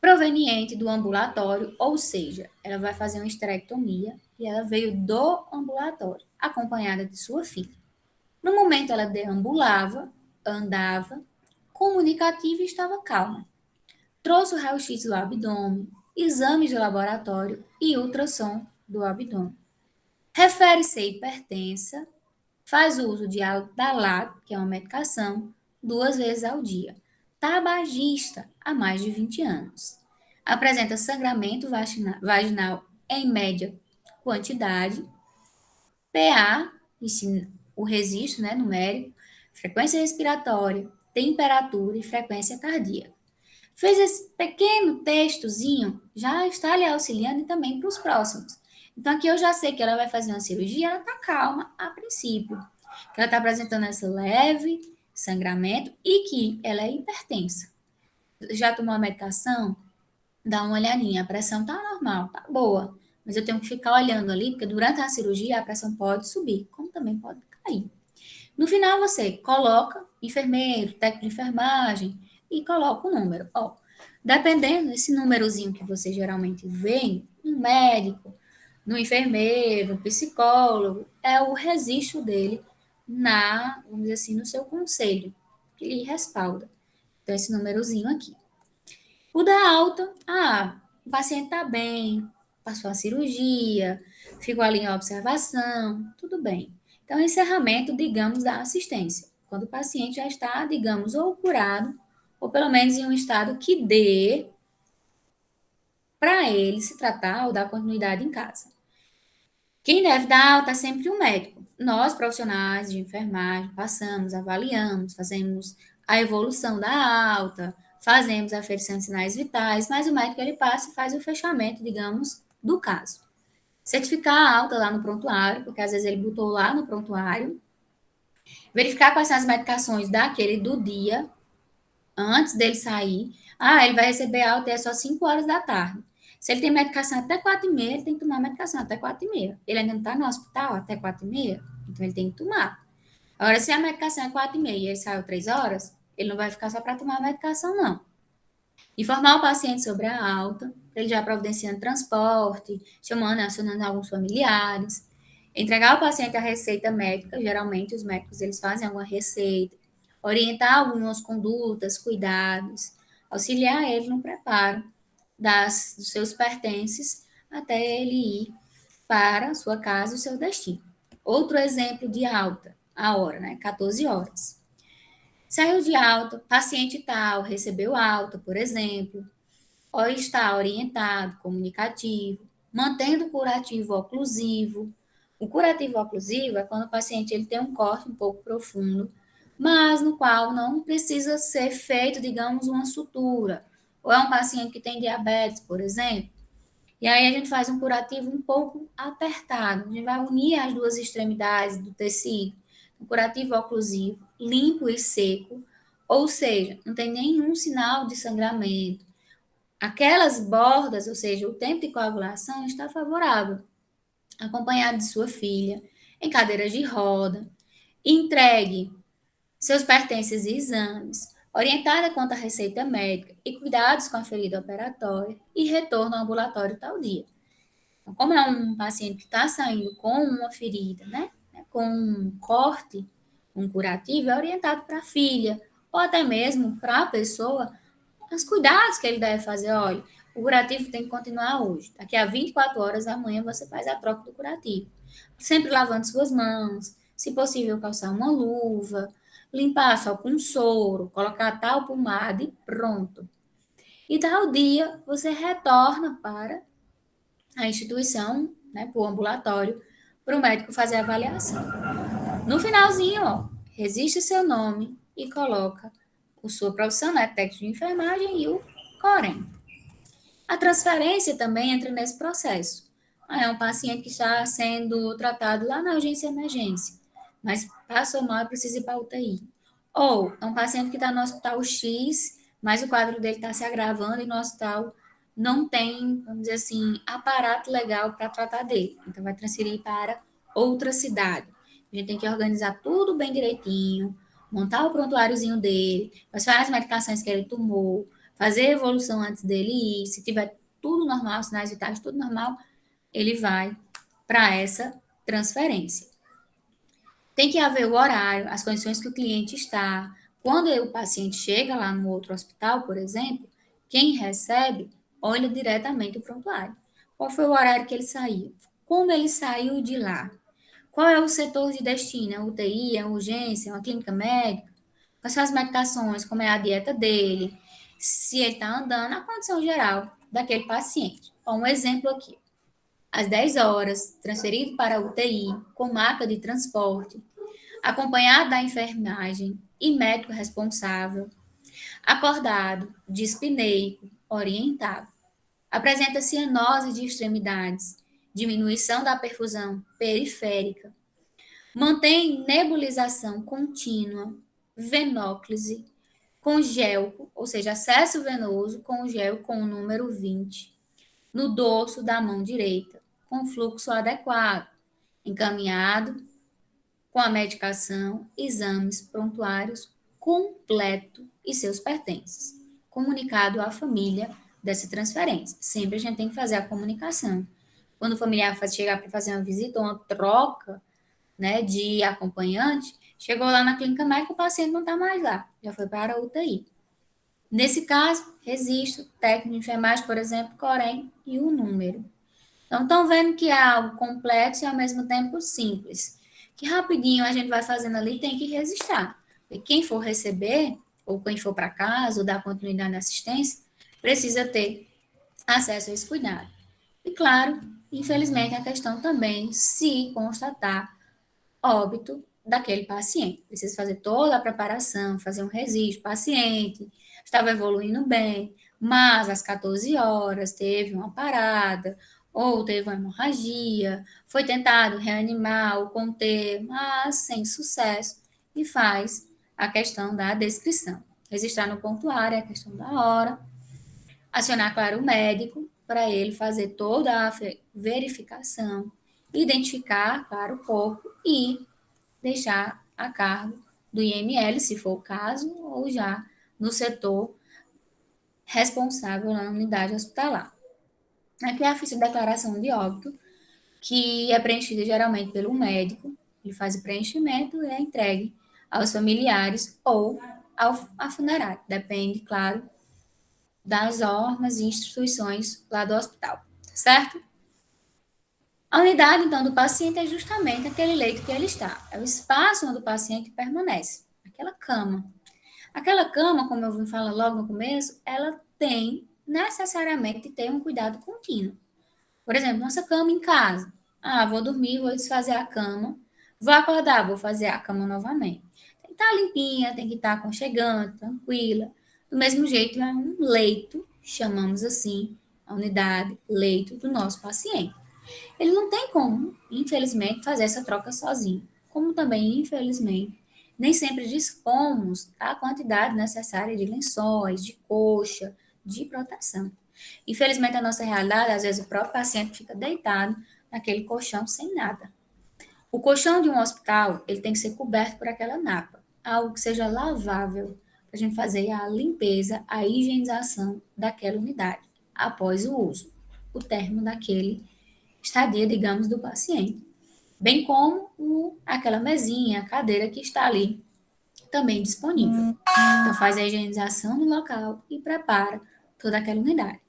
Proveniente do ambulatório, ou seja, ela vai fazer uma histerectomia e ela veio do ambulatório, acompanhada de sua filha. No momento ela deambulava, andava, comunicativa e estava calma. Trouxe o raio-x do abdômen, exames de laboratório e ultrassom do abdômen. Refere-se a hipertensa, faz uso de Aldalato, que é uma medicação, 2 vezes ao dia. Tabagista há mais de 20 anos. Apresenta sangramento vaginal em média quantidade, PA, o registro, né, numérico, frequência respiratória, temperatura e frequência cardíaca. Fez esse pequeno textozinho, já está lhe auxiliando e também para os próximos. Então, aqui eu já sei que ela vai fazer uma cirurgia, ela está calma a princípio, que ela está apresentando esse leve sangramento e que ela é hipertensa. Já tomou a medicação? Dá uma olhadinha, a pressão está normal, está boa, mas eu tenho que ficar olhando ali, porque durante a cirurgia a pressão pode subir, como também pode cair. No final, você coloca enfermeiro, técnico de enfermagem e coloca o número. Ó, dependendo desse númerozinho que você geralmente vê no médico, no enfermeiro, no psicólogo, é o registro dele vamos dizer assim, no seu conselho, que lhe respalda. Então, esse númerozinho aqui. O da alta, o paciente está bem, passou a cirurgia, ficou ali em observação, tudo bem. Então, encerramento, digamos, da assistência. Quando o paciente já está, digamos, ou curado, ou pelo menos em um estado que dê para ele se tratar ou dar continuidade em casa. Quem deve dar alta é sempre o médico. Nós, profissionais de enfermagem, passamos, avaliamos, fazemos a evolução da alta, fazemos a aferição de sinais vitais, mas o médico ele passa e faz o fechamento, digamos, do caso. Certificar a alta lá no prontuário, porque às vezes ele botou lá no prontuário. Verificar quais são as medicações daquele do dia, antes dele sair. Ele vai receber alta e é só 5 horas da tarde. Se ele tem medicação até 4h30, ele tem que tomar medicação até 4h30. Ele ainda não está no hospital até 4h30, então ele tem que tomar. Agora, se a medicação é 4h30 e ele saiu 3 horas, ele não vai ficar só para tomar a medicação, não. Informar o paciente sobre a alta, ele já providenciando transporte, chamando, acionando alguns familiares. Entregar ao paciente a receita médica, geralmente os médicos eles fazem alguma receita. Orientar algumas condutas, cuidados, auxiliar ele no preparo dos seus pertences até ele ir para a sua casa e o seu destino. Outro exemplo de alta, a hora, né? 14 horas. Saiu de alta, paciente tal, recebeu alta, por exemplo, ou está orientado, comunicativo, mantendo o curativo oclusivo. O curativo oclusivo é quando o paciente ele tem um corte um pouco profundo, mas no qual não precisa ser feito, digamos, uma sutura. Ou é um paciente que tem diabetes, por exemplo, e aí a gente faz um curativo um pouco apertado. A gente vai unir as duas extremidades do tecido. Um curativo oclusivo, limpo e seco, ou seja, não tem nenhum sinal de sangramento. Aquelas bordas, ou seja, o tempo de coagulação está favorável. Acompanhado de sua filha, em cadeiras de roda, entregue seus pertences e exames, orientada quanto à receita médica e cuidados com a ferida operatória e retorno ao ambulatório tal dia. Então, como é um paciente que está saindo com uma ferida, né, com um corte, um curativo, é orientado para a filha, ou até mesmo para a pessoa, os cuidados que ele deve fazer. Olha, o curativo tem que continuar hoje. Daqui a 24 horas, amanhã, você faz a troca do curativo. Sempre lavando suas mãos, se possível, calçar uma luva, limpar só com soro, colocar tal pomada e pronto. E tal dia, você retorna para a instituição, né, para o ambulatório, para o médico fazer a avaliação. No finalzinho, ó, registre seu nome e coloca a sua profissão, né, técnico de enfermagem e o COREM. A transferência também entra nesse processo. É um paciente que está sendo tratado lá na urgência e emergência, mas passou mal e precisa ir para a UTI. Ou é um paciente que está no hospital X, mas o quadro dele está se agravando e no hospital não tem, vamos dizer assim, aparato legal para tratar dele. Então, vai transferir para outra cidade. A gente tem que organizar tudo bem direitinho, montar o prontuáriozinho dele, quais foram as medicações que ele tomou, fazer a evolução antes dele ir. Se tiver tudo normal, sinais vitais, tudo normal, ele vai para essa transferência. Tem que haver o horário, as condições que o cliente está. Quando o paciente chega lá no outro hospital, por exemplo, quem recebe olha diretamente o prontuário. Qual foi o horário que ele saiu? Como ele saiu de lá? Qual é o setor de destino? É UTI, é urgência, é uma clínica médica? Quais são as medicações? Como é a dieta dele? Se ele está andando, a condição geral daquele paciente. Um exemplo aqui. Às 10 horas, transferido para a UTI, com maca de transporte, acompanhado da enfermagem e médico responsável, acordado, dispneico, orientado. Apresenta cianose de extremidades, diminuição da perfusão periférica, mantém nebulização contínua, venóclise, com gel, ou seja, acesso venoso com gel com o número 20, no dorso da mão direita, com fluxo adequado, encaminhado com a medicação, exames prontuários completo e seus pertences, comunicado à família dessa transferência. Sempre a gente tem que fazer a comunicação. Quando o familiar chegar para fazer uma visita ou uma troca, né, de acompanhante, chegou lá na clínica médica, o paciente não está mais lá, já foi para a UTI. Nesse caso, registro, técnico de enfermagem, por exemplo, COREM e o número. Então, estão vendo que é algo complexo e ao mesmo tempo simples. Que rapidinho a gente vai fazendo ali tem que registrar. E quem for receber, ou quem for para casa, ou dar continuidade na assistência, precisa ter acesso a esse cuidado. E claro, infelizmente, a questão também, se constatar óbito daquele paciente. Precisa fazer toda a preparação, fazer um registro. Paciente estava evoluindo bem, mas às 14 horas teve uma parada, ou teve uma hemorragia, foi tentado reanimar ou conter, mas sem sucesso, e faz a questão da descrição. Registrar no pontuário a questão da hora, acionar, claro, o médico para ele fazer toda a verificação, identificar, claro, o corpo e deixar a cargo do IML, se for o caso, ou já no setor responsável na unidade hospitalar. Aqui é a ficha de declaração de óbito, que é preenchida geralmente pelo médico, ele faz o preenchimento e é entregue aos familiares ou à funerária, depende, claro, das normas e instituições lá do hospital, certo? A unidade, então, do paciente é justamente aquele leito que ele está, é o espaço onde o paciente permanece, aquela cama. Aquela cama, como eu vim falar logo no começo, ela tem necessariamente ter um cuidado contínuo. Por exemplo, nossa cama em casa. Ah, vou dormir, vou desfazer a cama, vou acordar, vou fazer a cama novamente. Tem que estar limpinha, tem que estar aconchegante, tranquila. Do mesmo jeito, é um leito, chamamos assim, a unidade, leito do nosso paciente. Ele não tem como, infelizmente, fazer essa troca sozinho. Como também, infelizmente, nem sempre dispomos da quantidade necessária de lençóis, de coxa, de proteção. Infelizmente, a nossa realidade, às vezes o próprio paciente fica deitado naquele colchão sem nada. O colchão de um hospital, ele tem que ser coberto por aquela napa, algo que seja lavável, para a gente fazer a limpeza, a higienização daquela unidade, após o uso, o término daquele estadia, digamos, do paciente. Bem como aquela mesinha, a cadeira que está ali, também disponível. Então, faz a higienização do local e prepara toda aquela unidade.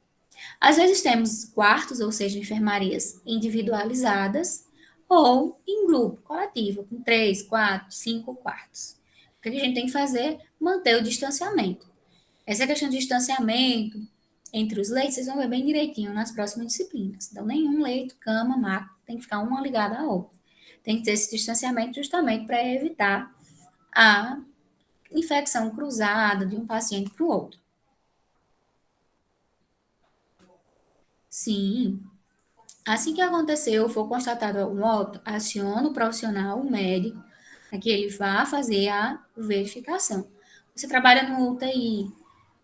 Às vezes temos quartos, ou seja, enfermarias individualizadas ou em grupo, coletivo, com 3, 4, 5 quartos. O que a gente tem que fazer? Manter o distanciamento. Essa questão de distanciamento entre os leitos, vocês vão ver bem direitinho nas próximas disciplinas. Então, nenhum leito, cama, maca, tem que ficar uma ligada à outra. Tem que ter esse distanciamento justamente para evitar a infecção cruzada de um paciente para o outro. Sim. Assim que aconteceu, for constatado algum óbito, aciona o profissional, o médico, para que ele vá fazer a verificação. Você trabalha no UTI,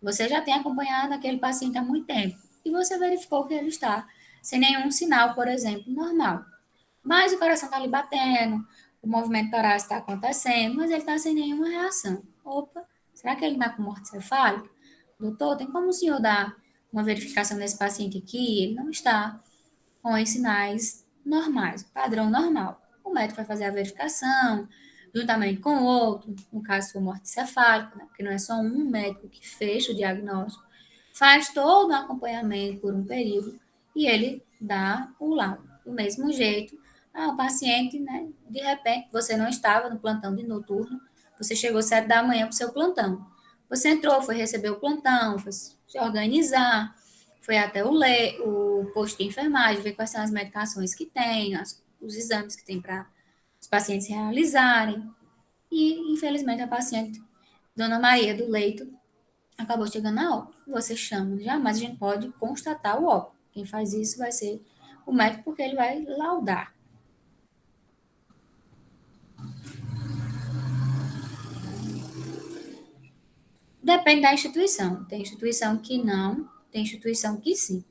você já tem acompanhado aquele paciente há muito tempo, e você verificou que ele está sem nenhum sinal, por exemplo, normal. Mas o coração está ali batendo, o movimento torácico está acontecendo, mas ele está sem nenhuma reação. Opa, será que ele está com morte cefálica? Doutor, tem como o senhor dar uma verificação nesse paciente aqui? Ele não está com os sinais normais, padrão normal. O médico vai fazer a verificação, juntamente com o outro, no caso for morte cefálica, né? Porque não é só um médico que fecha o diagnóstico, faz todo o acompanhamento por um período e ele dá o laudo. Do mesmo jeito, o paciente, né, de repente, você não estava no plantão de noturno, você chegou 7 da manhã para o seu plantão. Você entrou, foi receber o plantão, foi se organizar, foi até o posto de enfermagem, ver quais são as medicações que tem, os exames que tem para os pacientes realizarem. E, infelizmente, a paciente, Dona Maria, do leito, acabou chegando a óbito. Você chama já, mas a gente pode constatar o óbito. Quem faz isso vai ser o médico, porque ele vai laudar. Depende da instituição. Tem instituição que não, tem instituição que sim.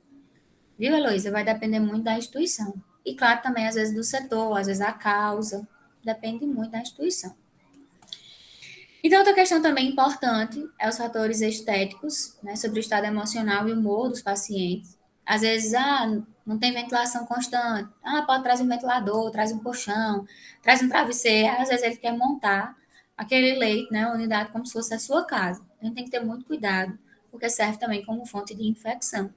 Viu, Heloísa? Vai depender muito da instituição. E, claro, também, às vezes, do setor, às vezes, a causa. Depende muito da instituição. Então, outra questão também importante é os fatores estéticos, né, sobre o estado emocional e humor dos pacientes. Às vezes, não tem ventilação constante. Pode trazer um ventilador, traz um colchão, traz um travesseiro. Às vezes, ele quer montar aquele leito, né, a unidade, como se fosse a sua casa. A gente tem que ter muito cuidado, porque serve também como fonte de infecção.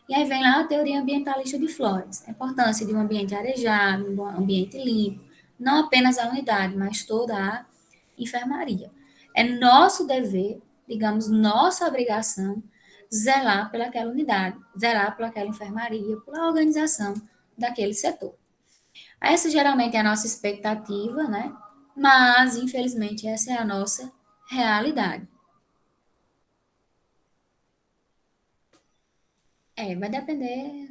E aí vem lá a teoria ambientalista de Flores. A importância de um ambiente arejado, um ambiente limpo, não apenas a unidade, mas toda a enfermaria. É nosso dever, digamos, nossa obrigação, zelar pelaquela unidade, zelar pelaquela enfermaria, pela organização daquele setor. Essa geralmente é a nossa expectativa, né? Mas, infelizmente, essa é a nossa realidade. Vai depender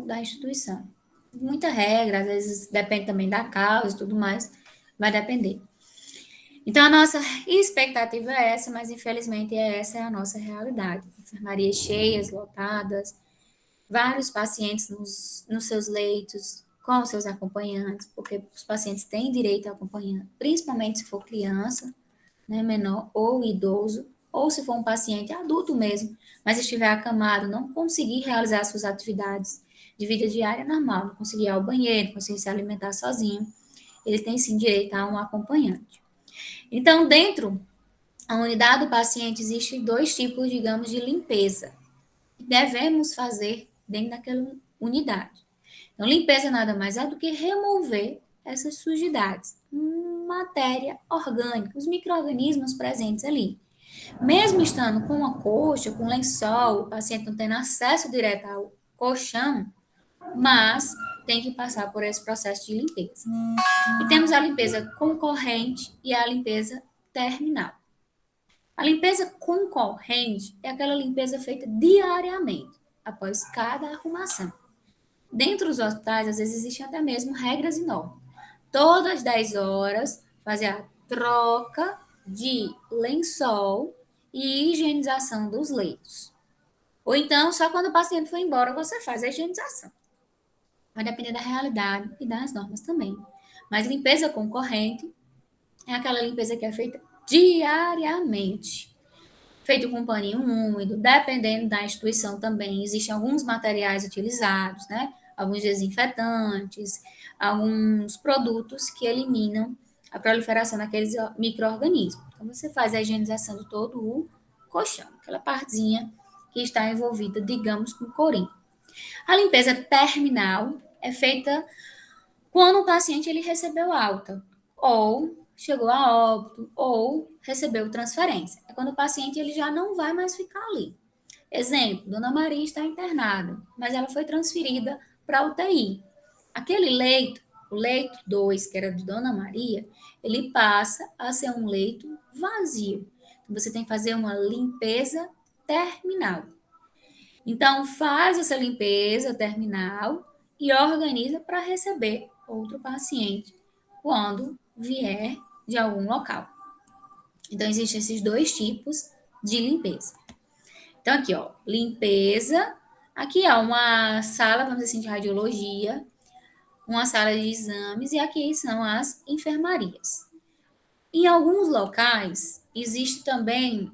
da instituição. Muita regra, às vezes depende também da causa e tudo mais, vai depender. Então, a nossa expectativa é essa, mas infelizmente essa é a nossa realidade. Enfermarias cheias, lotadas, vários pacientes nos seus leitos, com seus acompanhantes, porque os pacientes têm direito a acompanhante, principalmente se for criança, né, menor ou idoso, ou se for um paciente adulto mesmo, mas estiver acamado, não conseguir realizar suas atividades de vida diária normal, não conseguir ir ao banheiro, conseguir se alimentar sozinho, ele tem sim direito a um acompanhante. Então, dentro da unidade do paciente, existem 2 tipos, digamos, de limpeza que devemos fazer dentro daquela unidade. Então, limpeza nada mais é do que remover essas sujidades, matéria orgânica, os micro-organismos presentes ali. Mesmo estando com a coxa, com lençol, o paciente não tendo acesso direto ao colchão, mas tem que passar por esse processo de limpeza. E temos a limpeza concorrente e a limpeza terminal. A limpeza concorrente é aquela limpeza feita diariamente, após cada arrumação. Dentro dos hospitais, às vezes, existem até mesmo regras e normas. Todas as 10 horas, fazer a troca de lençol e higienização dos leitos. Ou então, só quando o paciente for embora, você faz a higienização. Vai depender da realidade e das normas também. Mas limpeza concorrente é aquela limpeza que é feita diariamente. Feito com paninho úmido, dependendo da instituição também, existem alguns materiais utilizados, né? Alguns desinfetantes, alguns produtos que eliminam a proliferação daqueles micro-organismos. Então, você faz a higienização de todo o colchão, aquela partezinha que está envolvida, digamos, com corim. A limpeza terminal é feita quando o paciente ele recebeu alta, ou chegou a óbito, ou recebeu transferência. É quando o paciente ele já não vai mais ficar ali. Exemplo, Dona Maria está internada, mas ela foi transferida para a UTI. Aquele leito O leito 2, que era de Dona Maria, ele passa a ser um leito vazio. Você tem que fazer uma limpeza terminal. Então, faz essa limpeza terminal e organiza para receber outro paciente quando vier de algum local. Então, existem esses dois tipos de limpeza. Então, aqui, ó, limpeza. Aqui é uma sala, vamos dizer assim, de radiologia, uma sala de exames, e aqui são as enfermarias. Em alguns locais, existe também,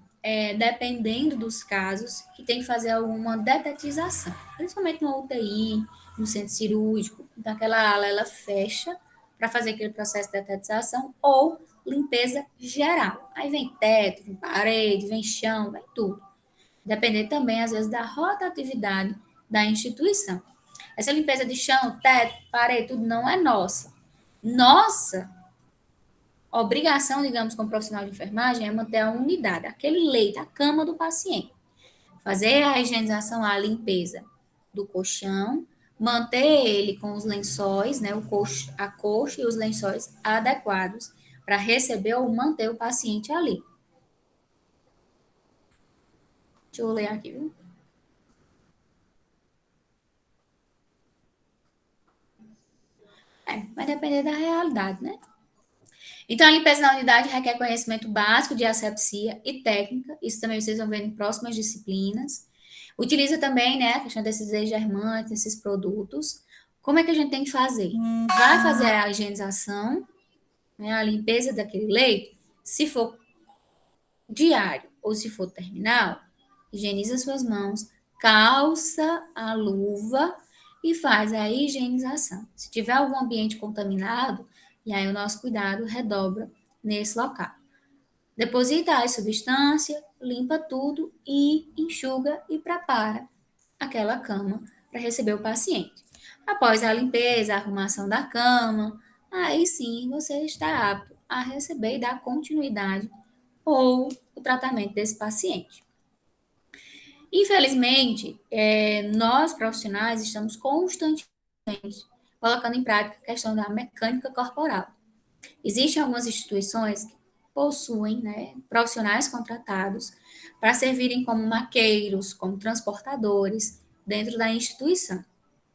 dependendo dos casos, que tem que fazer alguma detetização, principalmente no UTI, no centro cirúrgico. Então, aquela ala, ela fecha para fazer aquele processo de detetização ou limpeza geral. Aí vem teto, vem parede, vem chão, vem tudo. Depender também, às vezes, da rotatividade da instituição. Essa limpeza de chão, teto, parede, tudo não é nossa. Nossa obrigação, digamos, como profissional de enfermagem, é manter a unidade, aquele leito, a cama do paciente. Fazer a higienização, a limpeza do colchão, manter ele com os lençóis, né, a coxa e os lençóis adequados para receber ou manter o paciente ali. Deixa eu ler aqui, viu? Vai depender da realidade, né? Então, a limpeza na unidade requer conhecimento básico de asepsia e técnica, isso também vocês vão ver em próximas disciplinas. Utiliza também, né, a questão desses germantes, esses produtos. Como é que a gente tem que fazer? Vai fazer a higienização, né, a limpeza daquele leito, se for diário ou se for terminal, higieniza suas mãos, calça a luva e faz a higienização. Se tiver algum ambiente contaminado, e aí o nosso cuidado redobra nesse local. Deposita a substância, limpa tudo e enxuga e prepara aquela cama para receber o paciente. Após a limpeza, a arrumação da cama, aí sim você está apto a receber e dar continuidade ou o tratamento desse paciente. Infelizmente, nós profissionais estamos constantemente colocando em prática a questão da mecânica corporal. Existem algumas instituições que possuem, né, profissionais contratados para servirem como maqueiros, como transportadores dentro da instituição.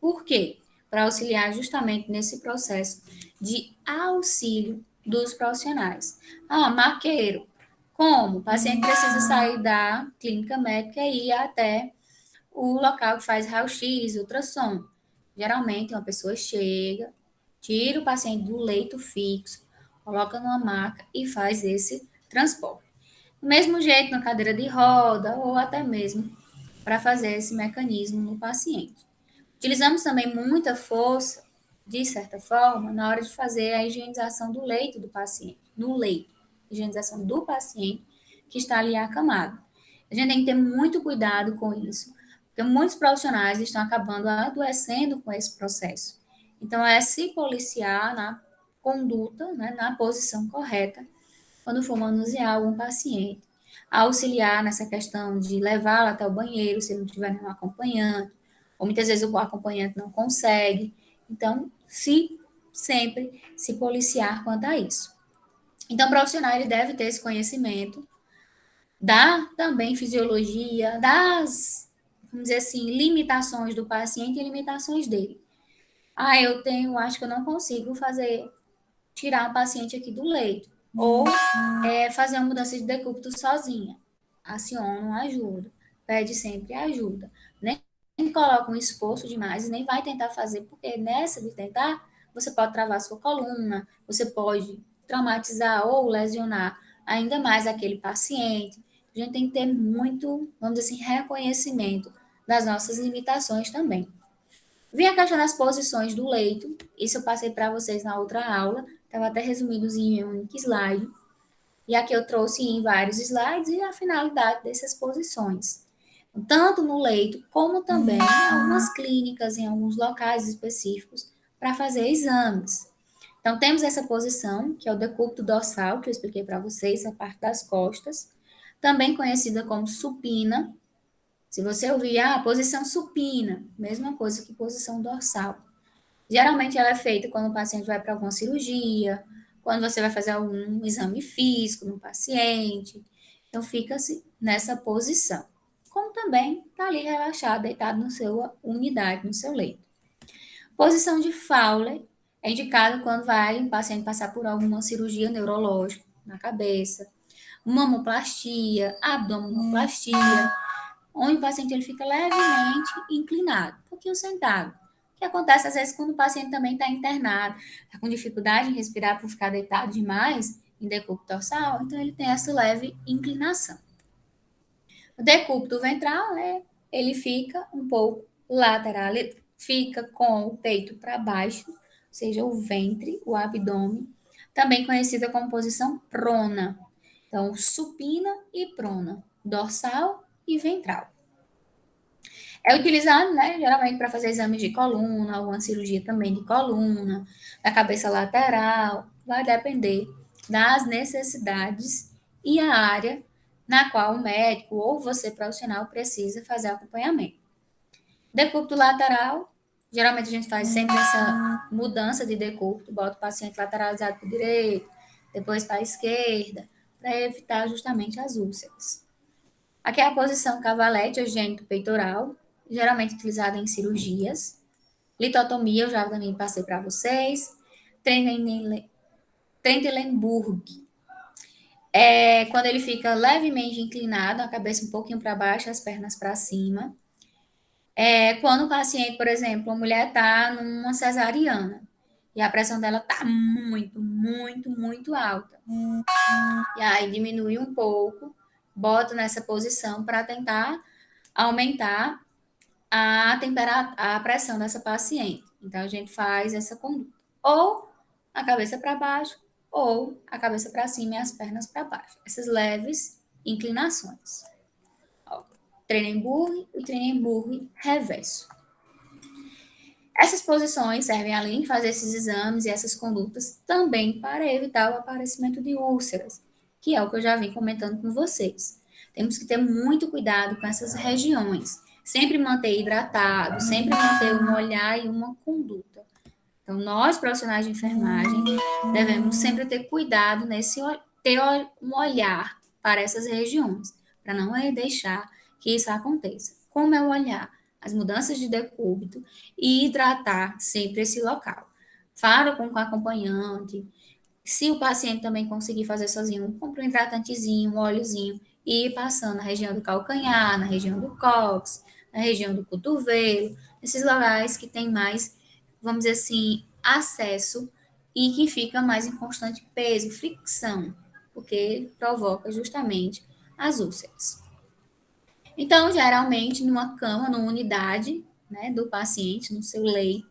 Por quê? Para auxiliar justamente nesse processo de auxílio dos profissionais. Ah, maqueiro. Como? O paciente precisa sair da clínica médica e ir até o local que faz raio-x, ultrassom. Geralmente, uma pessoa chega, tira o paciente do leito fixo, coloca numa maca e faz esse transporte. Do mesmo jeito, na cadeira de roda ou até mesmo para fazer esse mecanismo no paciente. Utilizamos também muita força, de certa forma, na hora de fazer a higienização do leito do paciente, no leito, higienização do paciente que está ali acamado. A gente tem que ter muito cuidado com isso, porque muitos profissionais estão acabando adoecendo com esse processo. Então, é se policiar na conduta, né, na posição correta, quando for manusear algum paciente, auxiliar nessa questão de levá-lo até o banheiro, se ele não tiver nenhum acompanhante, ou muitas vezes o acompanhante não consegue. Então, sempre se policiar quanto a isso. Então, o profissional ele deve ter esse conhecimento da também fisiologia, das, vamos dizer assim, limitações do paciente e limitações dele. Ah, acho que eu não consigo tirar um paciente aqui do leito. Ou fazer uma mudança de decúbito sozinha. Aciona uma ajuda. Pede sempre ajuda. Nem coloca um esforço demais e nem vai tentar fazer, porque nessa de tentar, você pode travar sua coluna, você pode traumatizar ou lesionar ainda mais aquele paciente. A gente tem que ter muito, vamos dizer assim, reconhecimento das nossas limitações também. Vim a questão das posições do leito, isso eu passei para vocês na outra aula, estava até resumido em um único slide, e aqui eu trouxe em vários slides e a finalidade dessas posições. Tanto no leito, como também em algumas clínicas, em alguns locais específicos, para fazer exames. Então, temos essa posição, que é o decúbito dorsal, que eu expliquei para vocês, a parte das costas, também conhecida como supina. Se você ouvir, posição supina, mesma coisa que posição dorsal. Geralmente ela é feita quando o paciente vai para alguma cirurgia, quando você vai fazer algum exame físico no paciente. Então, fica-se nessa posição. Como também está ali relaxado, deitado no seu unidade, no seu leito. Posição de Fowler é indicado quando vai o paciente passar por alguma cirurgia neurológica na cabeça, mamoplastia, abdominoplastia, onde o paciente ele fica levemente inclinado, um pouquinho sentado. O que acontece às vezes quando o paciente também está internado, está com dificuldade em respirar por ficar deitado demais em decúbito dorsal, então ele tem essa leve inclinação. O decúbito ventral, ele fica um pouco lateral, ele fica com o peito para baixo, ou seja, o ventre, o abdômen, também conhecida como posição prona. Então, supina e prona, dorsal e ventral. É utilizado, geralmente para fazer exames de coluna, alguma cirurgia também de coluna, da cabeça lateral, vai depender das necessidades e a área na qual o médico ou você profissional precisa fazer acompanhamento. Decúbito lateral, geralmente a gente faz sempre essa mudança de decúbito, bota o paciente lateralizado para o direito, depois para a esquerda, para evitar justamente as úlceras. Aqui é a posição cavalete ou gênito peitoral, geralmente utilizada em cirurgias. Litotomia, eu já também passei para vocês. Trendelenburg, quando ele fica levemente inclinado, a cabeça um pouquinho para baixo, as pernas para cima. Quando o paciente, por exemplo, a mulher está numa cesariana e a pressão dela está muito, muito, muito alta. E aí diminui um pouco, bota nessa posição para tentar aumentar a pressão dessa paciente. Então, a gente faz essa conduta. Ou a cabeça para baixo, ou a cabeça para cima e as pernas para baixo. Essas leves inclinações. Trendelenburg e Trendelenburg reverso. Essas posições servem, além de fazer esses exames e essas condutas, também para evitar o aparecimento de úlceras, que é o que eu já vim comentando com vocês. Temos que ter muito cuidado com essas regiões. Sempre manter hidratado, sempre manter um olhar e uma conduta. Então, nós, profissionais de enfermagem, devemos sempre ter cuidado ter um olhar para essas regiões, para não deixar que isso aconteça. Como é o olhar? As mudanças de decúbito e hidratar sempre esse local. Fala com o acompanhante. Se o paciente também conseguir fazer sozinho, compra um hidratantezinho, um óleozinho e ir passando na região do calcanhar, na região do cóccix, na região do cotovelo, esses lugares que tem mais, vamos dizer assim, acesso e que fica mais em constante peso, fricção, porque provoca justamente as úlceras. Então, geralmente, numa cama, numa unidade, do paciente, no seu leito,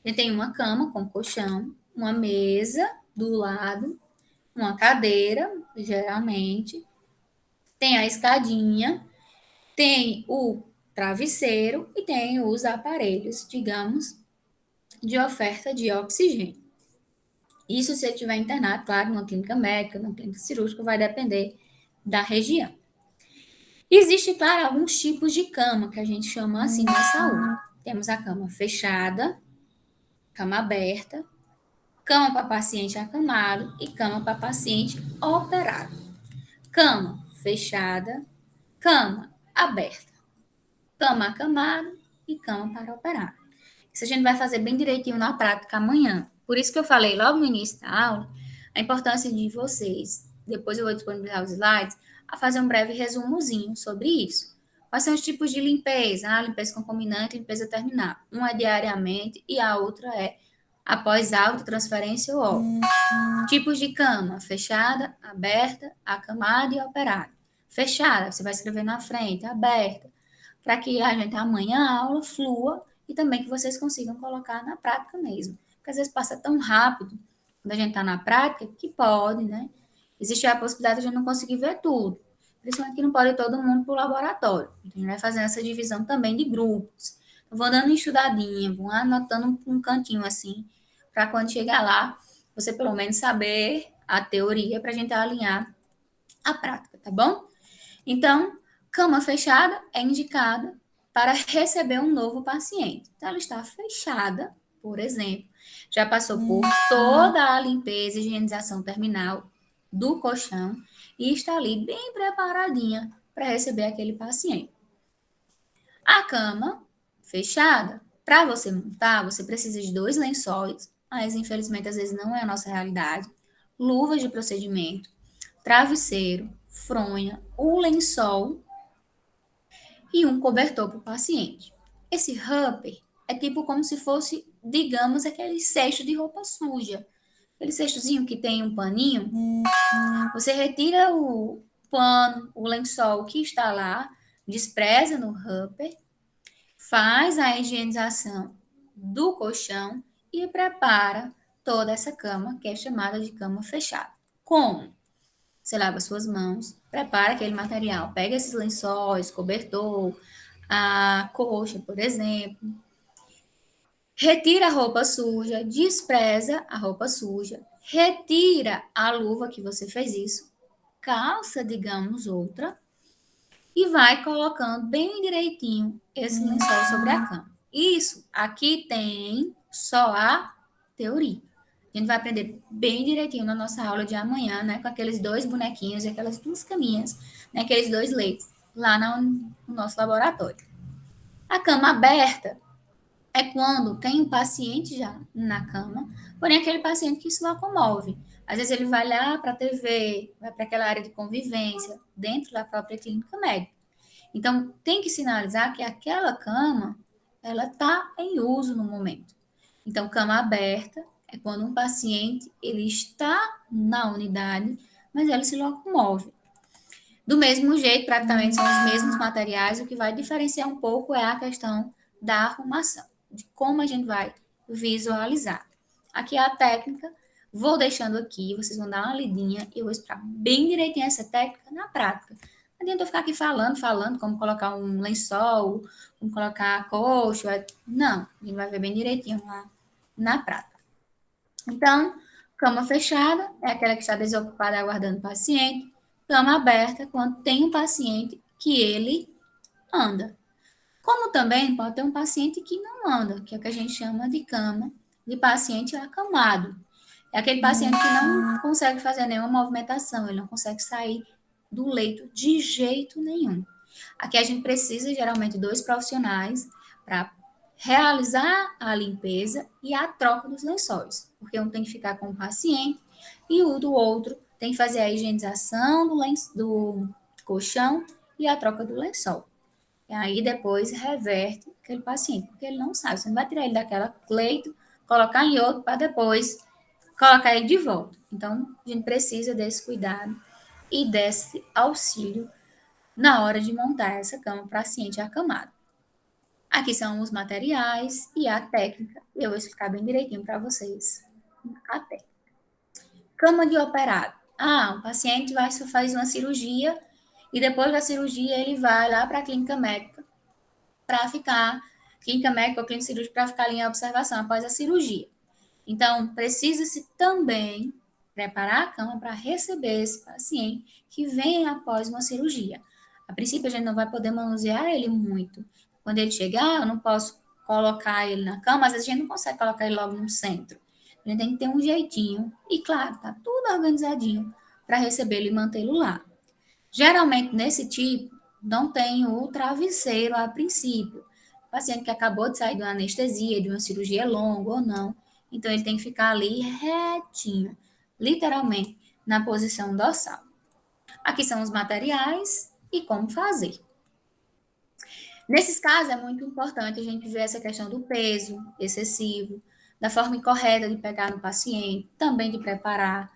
ele tem uma cama com colchão, uma mesa do lado, uma cadeira, geralmente, tem a escadinha, tem o travesseiro e tem os aparelhos, digamos, de oferta de oxigênio. Isso se ele estiver internado, claro, numa clínica médica, numa clínica cirúrgica, vai depender da região. Existe, claro, alguns tipos de cama que a gente chama assim na saúde. Temos a cama fechada, cama aberta, cama para paciente acamado e cama para paciente operado. Cama fechada, cama aberta, cama acamado e cama para operar. Isso a gente vai fazer bem direitinho na prática amanhã. Por isso que eu falei logo no início da aula, a importância de vocês, depois eu vou disponibilizar os slides, a fazer um breve resumozinho sobre isso. Quais são os tipos de limpeza? Limpeza concomitante e limpeza terminal. Uma é diariamente e a outra é após autotransferência ou óbito. Tipos de cama: fechada, aberta, acamada e operada. Fechada, você vai escrever na frente, aberta, para que a gente amanhã a aula flua e também que vocês consigam colocar na prática mesmo. Porque às vezes passa tão rápido quando a gente está na prática que pode, Existe a possibilidade de a gente não conseguir ver tudo. Principalmente que não pode ir todo mundo para o laboratório. Então, a gente vai fazendo essa divisão também de grupos. Eu vou dando uma estudadinha, vou anotando um cantinho assim, para quando chegar lá, você pelo menos saber a teoria para a gente alinhar a prática, tá bom? Então, cama fechada é indicada para receber um novo paciente. Então, ela está fechada por exemplo, já passou por toda a limpeza e higienização terminal do colchão e está ali bem preparadinha para receber aquele paciente. A cama fechada, para você montar, você precisa de 2 lençóis, mas infelizmente às vezes não é a nossa realidade. Luvas de procedimento, travesseiro, fronha, um lençol e um cobertor para o paciente. Esse upper é tipo como se fosse, digamos, aquele cesto de roupa suja. Aquele cestozinho que tem um paninho. Você retira o pano, o lençol que está lá, despreza no upper, faz a higienização do colchão e prepara toda essa cama, que é chamada de cama fechada. Como? Você lava suas mãos, prepara aquele material, pega esses lençóis, cobertor, a coxa, por exemplo, retira a roupa suja, despreza a roupa suja, retira a luva que você fez isso, calça, digamos, outra, e vai colocando bem direitinho esse lençol sobre a cama. Isso aqui tem só a teoria. A gente vai aprender bem direitinho na nossa aula de amanhã, né? Com aqueles 2 bonequinhos e aquelas 2 caminhas, né? Aqueles 2 leitos, lá no nosso laboratório. A cama aberta é quando tem um paciente já na cama, porém aquele paciente que se locomove. Às vezes ele vai lá para a TV, vai para aquela área de convivência, dentro da própria clínica médica. Então, tem que sinalizar que aquela cama, ela está em uso no momento. Então, cama aberta é quando um paciente, ele está na unidade, mas ele se locomove. Do mesmo jeito, praticamente são os mesmos materiais, o que vai diferenciar um pouco é a questão da arrumação, de como a gente vai visualizar. Aqui é a técnica, vou deixando aqui, vocês vão dar uma lidinha, eu vou explicar bem direitinho essa técnica na prática. Não adianta eu ficar aqui falando como colocar um lençol, como colocar a coxa, não, a gente vai ver bem direitinho lá na prática. Então, cama fechada é aquela que está desocupada aguardando o paciente, cama aberta quando tem um paciente que ele anda. Como também pode ter um paciente que não anda, que é o que a gente chama de cama de paciente acamado. É aquele paciente que não consegue fazer nenhuma movimentação, ele não consegue sair do leito de jeito nenhum. Aqui a gente precisa geralmente de 2 profissionais para realizar a limpeza e a troca dos lençóis, porque um tem que ficar com o paciente e o do outro tem que fazer a higienização do colchão e a troca do lençol. E aí depois reverte aquele paciente, porque ele não sabe, você não vai tirar ele daquela leito, colocar em outro para depois colocar ele de volta. Então, a gente precisa desse cuidado e desse auxílio na hora de montar essa cama para paciente acamado. Aqui são os materiais e a técnica. Eu vou explicar bem direitinho para vocês a técnica. Cama de operado. Um paciente faz uma cirurgia e depois da cirurgia ele vai lá para a clínica médica para ficar, clínica médica ou clínica cirúrgica para ficar ali em observação após a cirurgia. Então, precisa-se também preparar a cama para receber esse paciente que vem após uma cirurgia. A princípio, a gente não vai poder manusear ele muito. Quando ele chegar, eu não posso colocar ele na cama, às vezes a gente não consegue colocar ele logo no centro. A gente tem que ter um jeitinho. E, claro, tá tudo organizadinho para recebê-lo e mantê-lo lá. Geralmente, nesse tipo, não tem o travesseiro a princípio. O paciente que acabou de sair de uma anestesia, de uma cirurgia longa ou não, então ele tem que ficar ali retinho, literalmente, na posição dorsal. Aqui são os materiais e como fazer. Nesses casos, é muito importante a gente ver essa questão do peso excessivo, da forma incorreta de pegar no paciente, também de preparar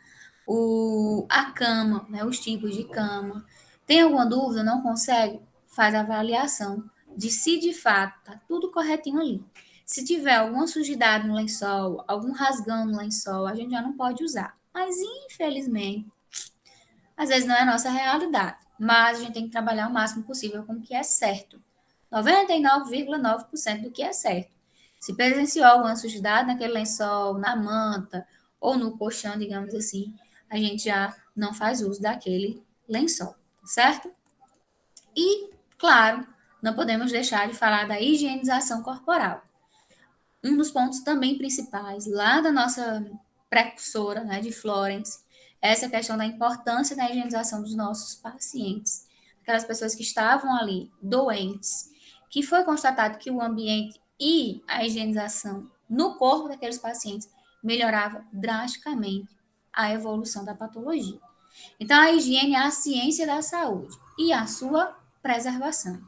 a cama, né, os tipos de cama. Tem alguma dúvida, não consegue? Faz a avaliação de se de fato está tudo corretinho ali. Se tiver alguma sujidade no lençol, algum rasgão no lençol, a gente já não pode usar. Mas, infelizmente, às vezes não é a nossa realidade. Mas a gente tem que trabalhar o máximo possível com o que é certo. 99,9% do que é certo. Se presenciou alguma sujidade naquele lençol, na manta ou no colchão, digamos assim, a gente já não faz uso daquele lençol, certo? E, claro, não podemos deixar de falar da higienização corporal. um dos pontos também principais lá da nossa precursora, né, de Florence, é essa questão da importância da higienização dos nossos pacientes, aquelas pessoas que estavam ali doentes, que foi constatado que o ambiente e a higienização no corpo daqueles pacientes melhorava drasticamente a evolução da patologia. Então, a higiene é a ciência da saúde e a sua preservação.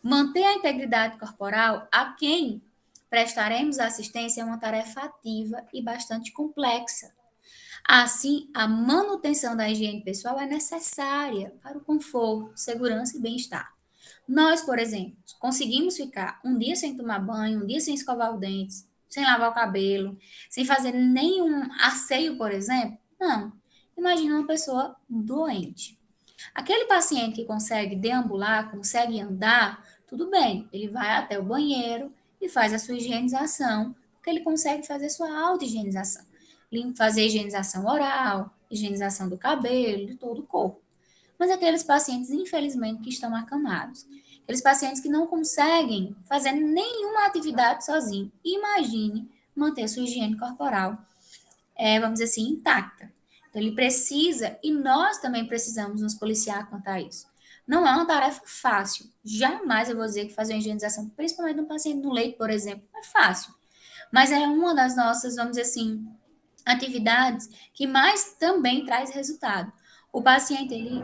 Manter a integridade corporal a quem prestaremos assistência é uma tarefa ativa e bastante complexa. Assim, a manutenção da higiene pessoal é necessária para o conforto, segurança e bem-estar. Nós, por exemplo, conseguimos ficar um dia sem tomar banho, um dia sem escovar os dentes, sem lavar o cabelo, sem fazer nenhum asseio, por exemplo? Não. Imagina uma pessoa doente. Aquele paciente que consegue deambular, consegue andar, tudo bem, ele vai até o banheiro e faz a sua higienização, porque ele consegue fazer sua auto-higienização. Fazer higienização oral, higienização do cabelo, de todo o corpo. Mas aqueles pacientes, infelizmente, que estão acamados, aqueles pacientes que não conseguem fazer nenhuma atividade sozinho, imagine manter sua higiene corporal, vamos dizer assim, intacta. Então, ele precisa, e nós também precisamos nos policiar quanto a isso. Não é uma tarefa fácil. Jamais eu vou dizer que fazer uma higienização, principalmente no paciente no leito, por exemplo, é fácil. Mas é uma das nossas, vamos dizer assim, atividades que mais também traz resultado. O paciente, ele,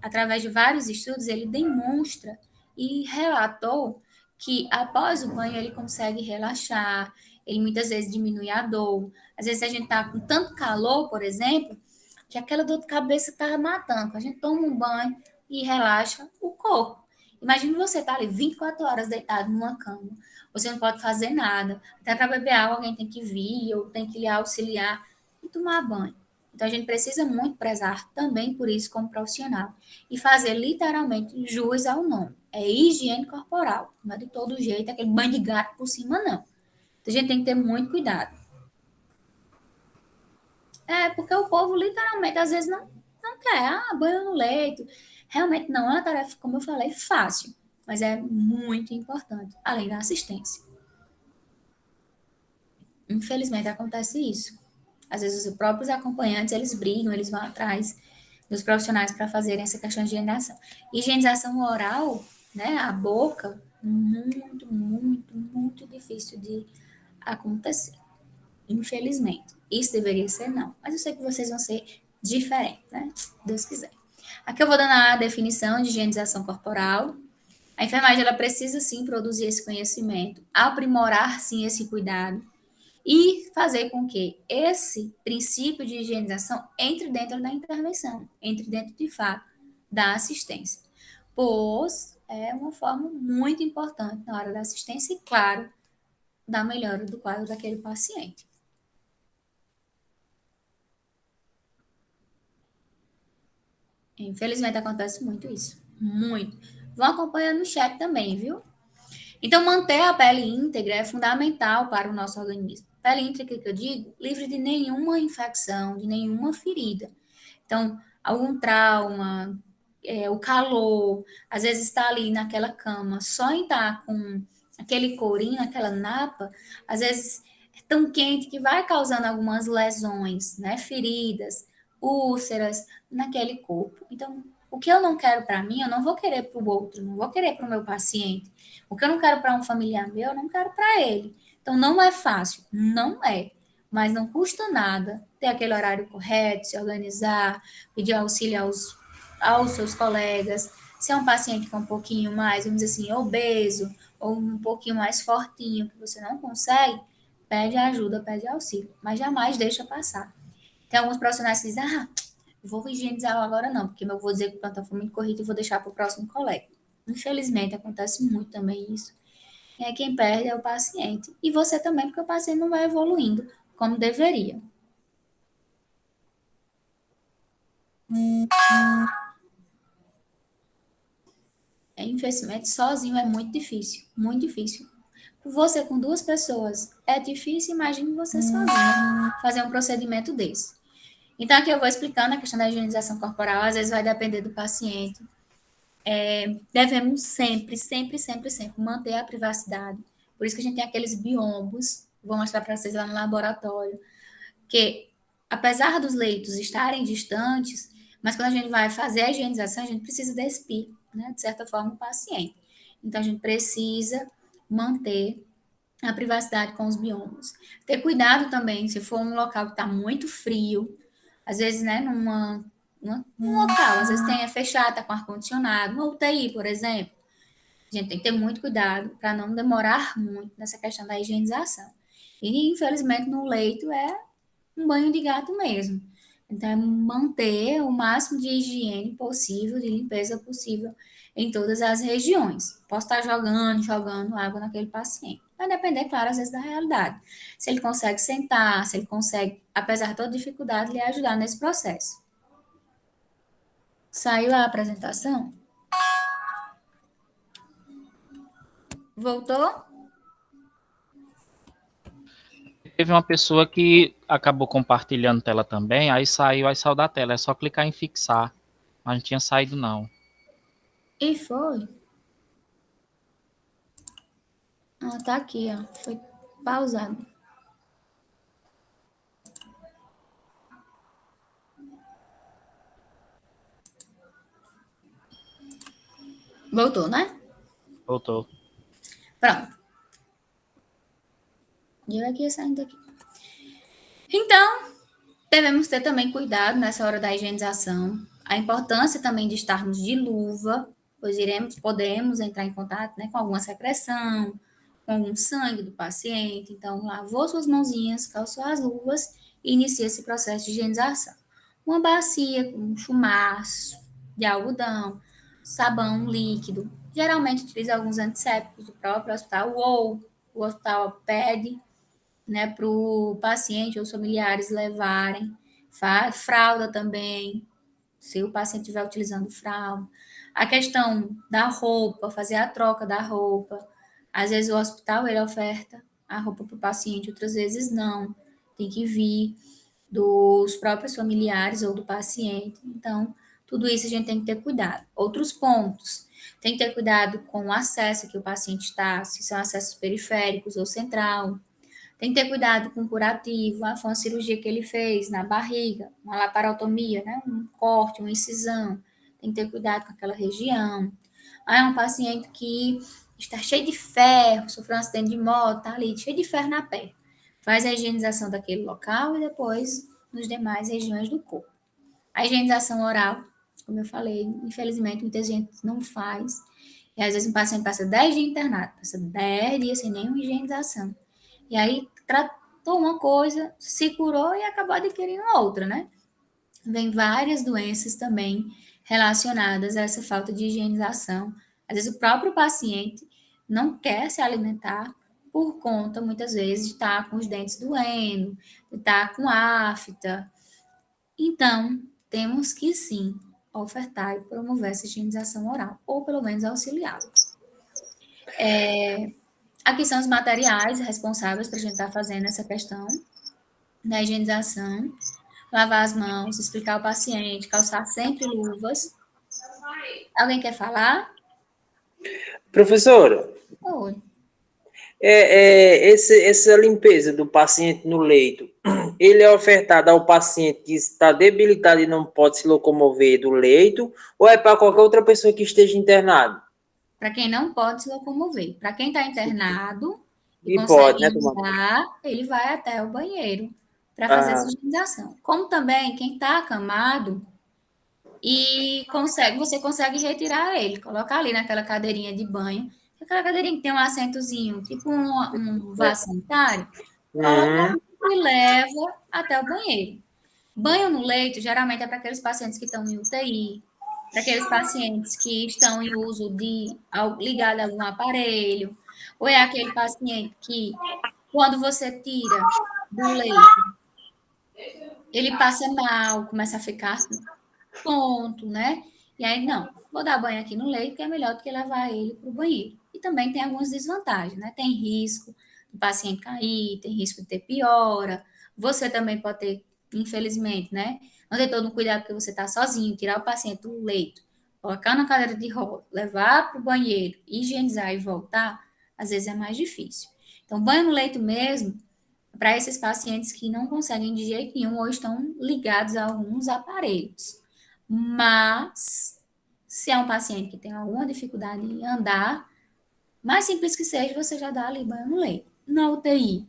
através de vários estudos, ele demonstra e relatou que após o banho ele consegue relaxar, ele muitas vezes diminui a dor. Às vezes a gente tá com tanto calor, por exemplo, que aquela dor de cabeça tá matando. A gente toma um banho e relaxa o corpo. Imagina você estar ali 24 horas deitado numa cama. Você não pode fazer nada. Até para beber água alguém tem que vir ou tem que lhe auxiliar e tomar banho. Então a gente precisa muito prezar também por isso como profissional e fazer literalmente jus ao nome. É higiene corporal. Não é de todo jeito aquele banho de gato por cima, não. Então a gente tem que ter muito cuidado. Porque o povo literalmente às vezes não quer. Banho no leito. Realmente não é uma tarefa, como eu falei, fácil. Mas é muito importante, além da assistência. Infelizmente acontece isso. Às vezes os próprios acompanhantes, eles brigam, eles vão atrás dos profissionais para fazerem essa questão de higienização. Higienização oral, né, a boca, muito, muito, muito difícil de acontecer. Infelizmente. Isso deveria ser não. Mas eu sei que vocês vão ser diferentes, né? Se Deus quiser. Aqui eu vou dando a definição de higienização corporal. A enfermagem, ela precisa, sim, produzir esse conhecimento, aprimorar, sim, esse cuidado e fazer com que esse princípio de higienização entre dentro da intervenção, entre dentro, de fato, da assistência. Pois é uma forma muito importante na hora da assistência e, claro, da melhora do quadro daquele paciente. Infelizmente acontece muito isso. Muito. Vão acompanhando no chat também, viu? Então, manter a pele íntegra é fundamental para o nosso organismo. Pele íntegra, que eu digo, livre de nenhuma infecção, de nenhuma ferida. Então, algum trauma, o calor, às vezes está ali naquela cama, só em estar com aquele courinho, aquela napa, às vezes é tão quente que vai causando algumas lesões, né? Feridas, úlceras naquele corpo. Então, o que eu não quero para mim, eu não vou querer para o outro, não vou querer para o meu paciente. O que eu não quero para um familiar meu, eu não quero para ele. Então, não é fácil, não é. Mas não custa nada ter aquele horário correto, se organizar, pedir auxílio aos seus colegas. Se é um paciente que é um pouquinho mais, vamos dizer assim, obeso, ou um pouquinho mais fortinho, que você não consegue, pede ajuda, pede auxílio. Mas jamais deixa passar. Tem alguns profissionais que dizem, vou higienizar agora não, porque eu vou dizer que o plantão foi muito corrido e vou deixar para o próximo colega. Infelizmente, acontece muito também isso. E aí quem perde é o paciente. E você também, porque o paciente não vai evoluindo como deveria. Infelizmente, sozinho é muito difícil. Muito difícil. Você com duas pessoas é difícil, imagine você sozinho fazer um procedimento desse. Então, aqui eu vou explicando a questão da higienização corporal, às vezes vai depender do paciente. Devemos sempre, sempre, sempre, sempre manter a privacidade. Por isso que a gente tem aqueles biombos, vou mostrar para vocês lá no laboratório, que apesar dos leitos estarem distantes, mas quando a gente vai fazer a higienização, a gente precisa despir, né, de certa forma, o paciente. Então, a gente precisa manter a privacidade com os biomas. Ter cuidado também, se for um local que está muito frio, às vezes, né, num local, às vezes tem é fechado, está com ar-condicionado, uma UTI, por exemplo, a gente tem que ter muito cuidado para não demorar muito nessa questão da higienização. E, infelizmente, no leito é um banho de gato mesmo. Então, é manter o máximo de higiene possível, de limpeza possível em todas as regiões. Posso estar jogando água naquele paciente. Vai depender, claro, às vezes da realidade. Se ele consegue sentar, se ele consegue, apesar de toda dificuldade, lhe ajudar nesse processo. Saiu a apresentação? Voltou? Teve uma pessoa que acabou compartilhando tela também, aí saiu da tela. É só clicar em fixar. Mas não tinha saído, não. E foi. Ah, tá aqui, ó. Foi pausado. Voltou, né? Voltou. Pronto. E eu aqui saindo daqui. Então, devemos ter também cuidado nessa hora da higienização. A importância também de estarmos de luva, pois podemos entrar em contato, né, com alguma secreção, com algum sangue do paciente. Então, lavou suas mãozinhas, calçou as luvas e inicia esse processo de higienização. Uma bacia com um chumaço de algodão, sabão líquido. Geralmente utiliza alguns antissépticos do próprio hospital ou o hospital pede, né, para o paciente ou os familiares levarem. Fralda também, se o paciente estiver utilizando fralda. A questão da roupa, fazer a troca da roupa. Às vezes o hospital ele oferta a roupa para o paciente, outras vezes não. Tem que vir dos próprios familiares ou do paciente. Então, tudo isso a gente tem que ter cuidado. Outros pontos. Tem que ter cuidado com o acesso que o paciente está, se são acessos periféricos ou central. Tem que ter cuidado com o curativo. Foi uma cirurgia que ele fez na barriga, uma laparotomia, né? Um corte, uma incisão. Tem que ter cuidado com aquela região. É um paciente que está cheio de ferro, sofreu um acidente de moto, tá ali, cheio de ferro na perna. Faz a higienização daquele local e depois nos demais regiões do corpo. A higienização oral, como eu falei, infelizmente muita gente não faz. E às vezes um paciente passa 10 dias internado, passa 10 dias sem nenhuma higienização. E aí tratou uma coisa, se curou e acabou adquirindo outra, né? Vem várias doenças também relacionadas a essa falta de higienização. Às vezes o próprio paciente não quer se alimentar por conta, muitas vezes, de estar com os dentes doendo, de estar com afta. Então, temos que sim ofertar e promover essa higienização oral, ou pelo menos auxiliar. Aqui são os materiais responsáveis para a gente estar fazendo essa questão da higienização. Lavar as mãos, explicar ao paciente, calçar sempre luvas. Alguém quer falar? Professora, Oi. essa limpeza do paciente no leito, ele é ofertado ao paciente que está debilitado e não pode se locomover do leito, ou é para qualquer outra pessoa que esteja internado? Para quem não pode se locomover. Para quem está internado e E consegue pode, né, andar, ele vai até o banheiro para fazer essa higienização. Como também quem está acamado e você consegue retirar ele, colocar ali naquela cadeirinha de banho, aquela cadeirinha que tem um assentozinho, tipo um vaso sanitário, coloca e leva até o banheiro. Banho no leito, geralmente, é para aqueles pacientes que estão em UTI, para aqueles pacientes que estão em uso ligado a algum aparelho, ou é aquele paciente que, quando você tira do leito, ele passa mal, começa a ficar tonto, né? E aí, não, vou dar banho aqui no leito, que é melhor do que levar ele para o banheiro. E também tem algumas desvantagens, né? Tem risco do paciente cair, tem risco de ter piora. Você também pode ter, infelizmente, né? Não ter todo um cuidado porque você está sozinho, tirar o paciente do leito, colocar na cadeira de roda, levar para o banheiro, higienizar e voltar, às vezes é mais difícil. Então, banho no leito mesmo, para esses pacientes que não conseguem de jeito nenhum ou estão ligados a alguns aparelhos. Mas, se é um paciente que tem alguma dificuldade em andar, mais simples que seja, você já dá ali banho no leito. Na UTI,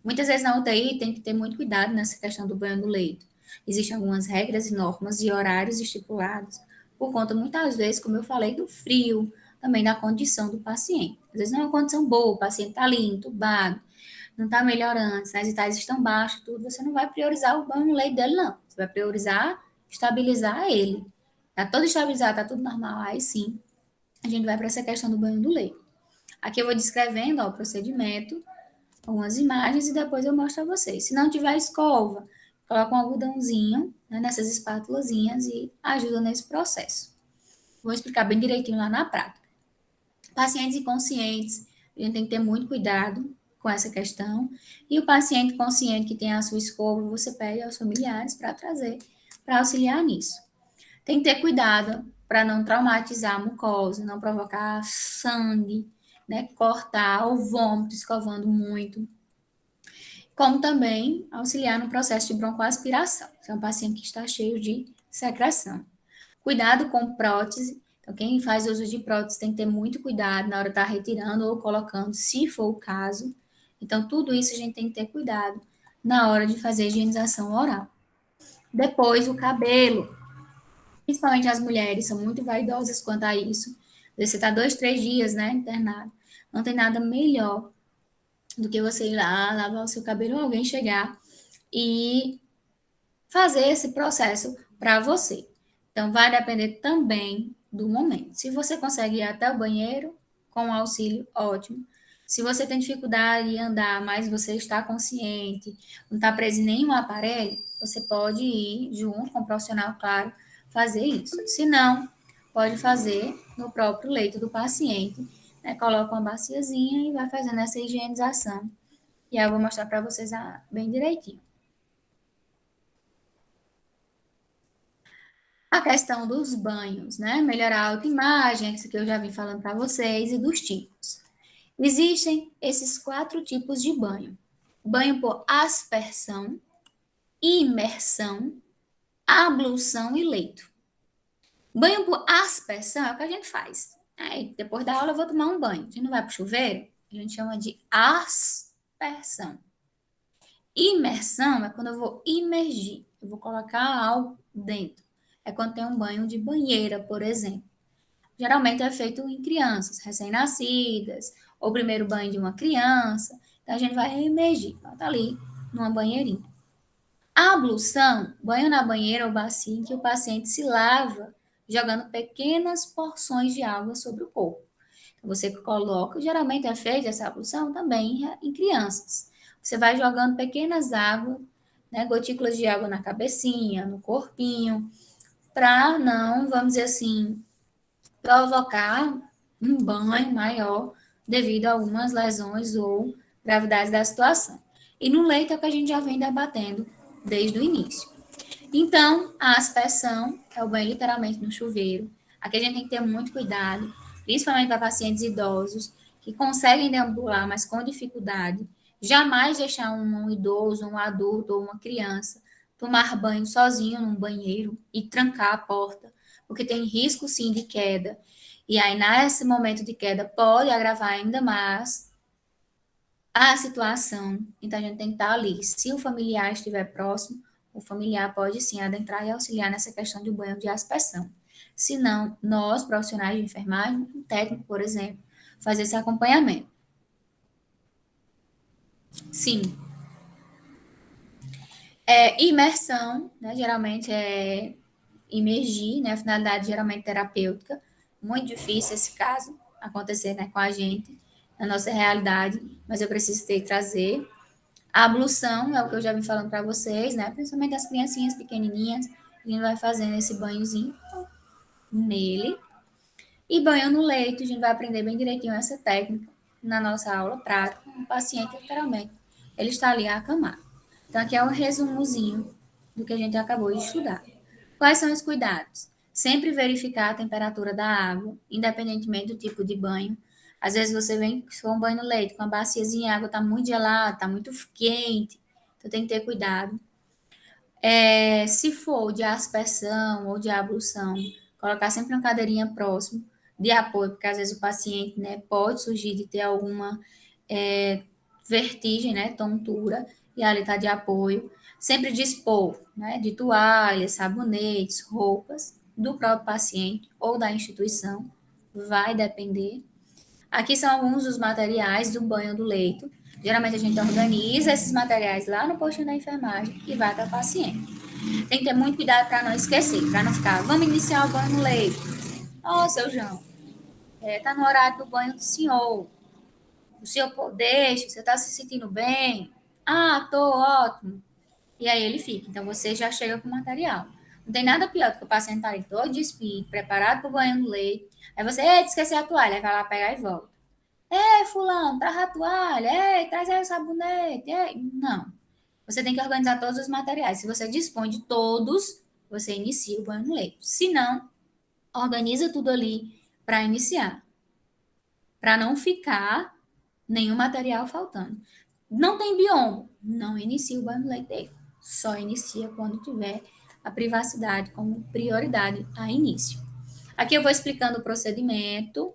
muitas vezes na UTI tem que ter muito cuidado nessa questão do banho no leito. Existem algumas regras e normas e horários estipulados, por conta, muitas vezes, como eu falei, do frio, também da condição do paciente. Às vezes não é uma condição boa, o paciente está ali, entubado, não está melhorando, as vitais estão baixas, tudo, você não vai priorizar o banho no leito dele, não. Você vai priorizar estabilizar ele. Está todo estabilizado, está tudo normal, aí sim, a gente vai para essa questão do banho do leito. Aqui eu vou descrevendo ó, o procedimento, algumas imagens e depois eu mostro a vocês. Se não tiver escova, coloca um algodãozinho né, nessas espátulazinhas e ajuda nesse processo. Vou explicar bem direitinho lá na prática. Pacientes inconscientes, a gente tem que ter muito cuidado com essa questão. E o paciente consciente que tem a sua escova, você pede aos familiares para trazer, para auxiliar nisso. Tem que ter cuidado para não traumatizar a mucosa, não provocar sangue, né, cortar ou vômito, escovando muito. Como também auxiliar no processo de broncoaspiração, se é um paciente que está cheio de secreção. Cuidado com prótese. Então, quem faz uso de prótese tem que ter muito cuidado na hora de estar retirando ou colocando, se for o caso. Então, tudo isso a gente tem que ter cuidado na hora de fazer a higienização oral. Depois, o cabelo. Principalmente as mulheres são muito vaidosas quanto a isso. Você está 2, 3 dias, né, internado. Não tem nada melhor do que você ir lá, lavar o seu cabelo ou alguém chegar e fazer esse processo para você. Então, vai depender também do momento. Se você consegue ir até o banheiro com auxílio, ótimo. Se você tem dificuldade em andar, mas você está consciente, não está preso em nenhum aparelho, você pode ir junto com o profissional, claro, fazer isso. Se não, pode fazer no próprio leito do paciente, né? Coloca uma baciazinha e vai fazendo essa higienização. E aí eu vou mostrar para vocês bem direitinho. A questão dos banhos, né? Melhorar a autoimagem, isso que eu já vim falando para vocês, e dos tipos. Existem esses 4 tipos de banho. Banho por aspersão, imersão, ablução e leito. Banho por aspersão é o que a gente faz. Aí, depois da aula eu vou tomar um banho. A gente não vai para o chuveiro? A gente chama de aspersão. Imersão é quando eu vou imergir. Eu vou colocar algo dentro. É quando tem um banho de banheira, por exemplo. Geralmente é feito em crianças recém-nascidas, ou o primeiro banho de uma criança. Então, a gente vai imergir, bota ali numa banheirinha. A ablução, banho na banheira ou bacia em que o paciente se lava jogando pequenas porções de água sobre o corpo. Então, você coloca, geralmente é feita essa ablução também em crianças. Você vai jogando pequenas águas, né, gotículas de água na cabecinha, no corpinho, para não, vamos dizer assim, provocar um banho maior devido a algumas lesões ou gravidade da situação. E no leito é o que a gente já vem debatendo desde o início. Então, a aspersão é o banho literalmente no chuveiro. Aqui a gente tem que ter muito cuidado, principalmente para pacientes idosos que conseguem deambular, mas com dificuldade. Jamais deixar um idoso, um adulto ou uma criança tomar banho sozinho num banheiro e trancar a porta, porque tem risco sim de queda. E aí, nesse momento de queda, pode agravar ainda mais a situação. Então, a gente tem que estar ali. Se o familiar estiver próximo, o familiar pode sim adentrar e auxiliar nessa questão do banho de aspersão. Se não, nós, profissionais de enfermagem, um técnico, por exemplo, fazer esse acompanhamento. Sim. Imersão, né, geralmente é imergir, né, a finalidade geralmente terapêutica. Muito difícil esse caso acontecer, né, com a gente, na nossa realidade, mas eu preciso trazer. A ablução é o que eu já vim falando para vocês, né, principalmente as criancinhas pequenininhas, a gente vai fazendo esse banhozinho nele. E banho no leito, a gente vai aprender bem direitinho essa técnica na nossa aula prática. O paciente, literalmente, ele está ali acamado. Então, aqui é um resumozinho do que a gente acabou de estudar. Quais são os cuidados? Sempre verificar a temperatura da água, independentemente do tipo de banho. Às vezes você vem com um banho no leito, com a baciazinha, a água está muito gelada, está muito quente, então tem que ter cuidado. Se for de aspersão ou de ablução, colocar sempre uma cadeirinha próximo de apoio, porque às vezes o paciente, né, pode surgir de ter alguma vertigem, né, tontura, e ali está de apoio. Sempre dispor, né, de toalhas, sabonetes, roupas do próprio paciente ou da instituição, vai depender. Aqui são alguns dos materiais do banho do leito. Geralmente a gente organiza esses materiais lá no postinho da enfermagem e vai para o paciente. Tem que ter muito cuidado para não esquecer, para não ficar, vamos iniciar o banho no leito. Ó, seu João, tá no horário do banho do senhor. O senhor deixa, você tá se sentindo bem? Ah, tô ótimo. E aí ele fica. Então você já chega com o material. Não tem nada pior do que o paciente estar ali todo despido, preparado para o banho no leito. Aí você, esqueci a toalha, aí vai lá pegar e volta. Fulano, traz a toalha, traz aí o sabonete, Não. Você tem que organizar todos os materiais. Se você dispõe de todos, você inicia o banho no leito. Se não, organiza tudo ali para iniciar. Para não ficar nenhum material faltando. Não tem biombo, não inicia o banho no leito dele. Só inicia quando tiver a privacidade como prioridade a início. Aqui eu vou explicando o procedimento,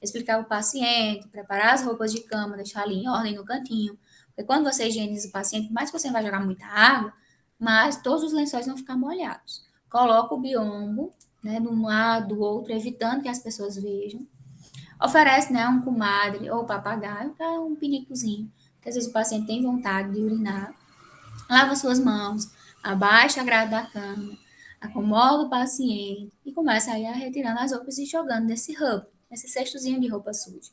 explicar o paciente, preparar as roupas de cama, deixar ali em ordem no cantinho. Porque quando você higieniza o paciente, mais que você não vai jogar muita água, mas todos os lençóis vão ficar molhados. Coloca o biombo, né, de um lado, do outro, evitando que as pessoas vejam. Oferece, né, um comadre ou papagaio para um pinicozinho, que às vezes o paciente tem vontade de urinar. Lava suas mãos, abaixa a grade da cama, acomoda o paciente e começa aí a retirando as roupas e jogando nesse hub, nesse cestozinho de roupa suja.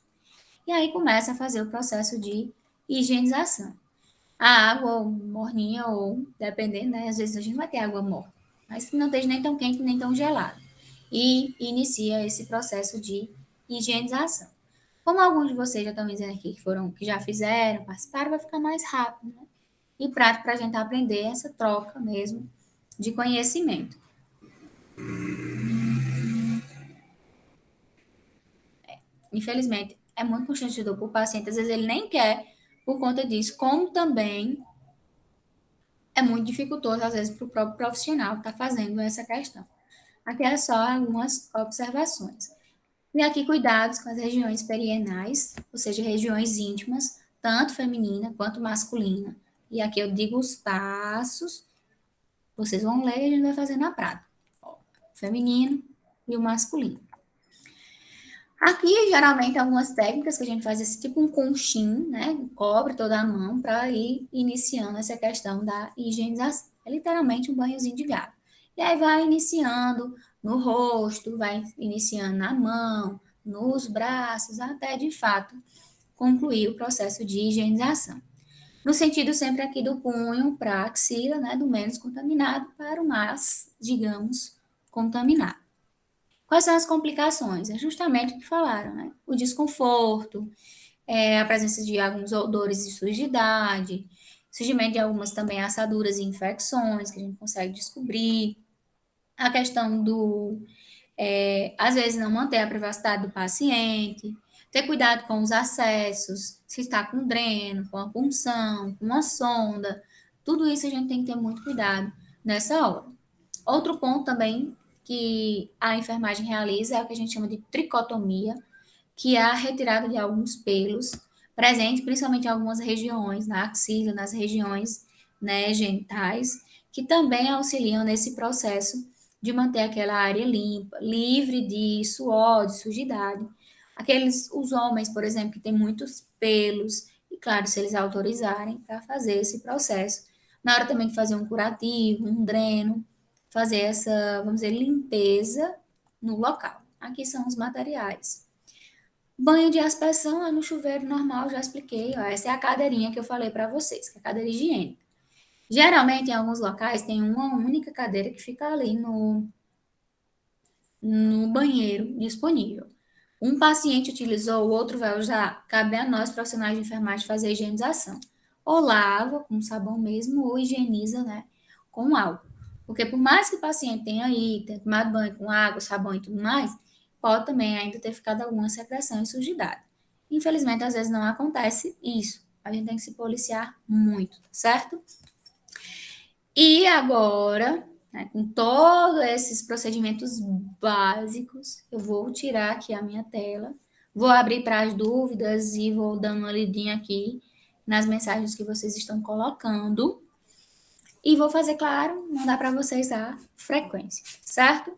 E aí começa a fazer o processo de higienização. A água morninha ou, dependendo, né, às vezes a gente vai ter água morna, mas que não esteja nem tão quente nem tão gelada. E inicia esse processo de higienização. Como alguns de vocês já estão dizendo aqui que já fizeram, participaram, vai ficar mais rápido, né? E prático para a gente aprender essa troca mesmo de conhecimento. Infelizmente, é muito constrangedor para o paciente, às vezes ele nem quer por conta disso, como também é muito dificultoso, às vezes, para o próprio profissional que está fazendo essa questão. Aqui é só algumas observações. E aqui cuidados com as regiões perianais, ou seja, regiões íntimas, tanto feminina quanto masculina. E aqui eu digo os passos, vocês vão ler e a gente vai fazer na prática. O feminino e o masculino. Aqui, geralmente, algumas técnicas que a gente faz esse tipo um conchinho, né? Cobre toda a mão para ir iniciando essa questão da higienização. É literalmente um banhozinho de gato. E aí vai iniciando no rosto, vai iniciando na mão, nos braços, até de fato concluir o processo de higienização. No sentido sempre aqui do punho para a axila, né? Do menos contaminado para o mais, digamos, contaminado. Quais são as complicações? É justamente o que falaram, né? O desconforto, a presença de alguns odores de sujidade, surgimento de algumas também assaduras e infecções que a gente consegue descobrir, a questão do, às vezes, não manter a privacidade do paciente, ter cuidado com os acessos, se está com dreno, com a punção, com a sonda, tudo isso a gente tem que ter muito cuidado nessa hora. Outro ponto também que a enfermagem realiza é o que a gente chama de tricotomia, que é a retirada de alguns pelos presentes, principalmente em algumas regiões, na axila, nas regiões, né, genitais, que também auxiliam nesse processo de manter aquela área limpa, livre de suor, de sujidade. Os homens, por exemplo, que têm muitos pelos, e claro, se eles autorizarem para fazer esse processo. Na hora também de fazer um curativo, um dreno, fazer essa, vamos dizer, limpeza no local. Aqui são os materiais. Banho de aspersão é no chuveiro normal, já expliquei. Ó, essa é a cadeirinha que eu falei para vocês, que é a cadeira higiênica. Geralmente, em alguns locais, tem uma única cadeira que fica ali no banheiro disponível. Um paciente utilizou, o outro vai usar. Cabe a nós, profissionais de enfermagem, fazer a higienização. Ou lava com sabão mesmo, ou higieniza, né, com álcool. Porque por mais que o paciente tenha tomado banho com água, sabão e tudo mais, pode também ainda ter ficado alguma secreção e sujidade. Infelizmente, às vezes não acontece isso. A gente tem que se policiar muito, certo? E agora, né, com todos esses procedimentos básicos, eu vou tirar aqui a minha tela, vou abrir para as dúvidas e vou dando uma lidinha aqui nas mensagens que vocês estão colocando. E vou fazer, claro, mandar para vocês a frequência, certo?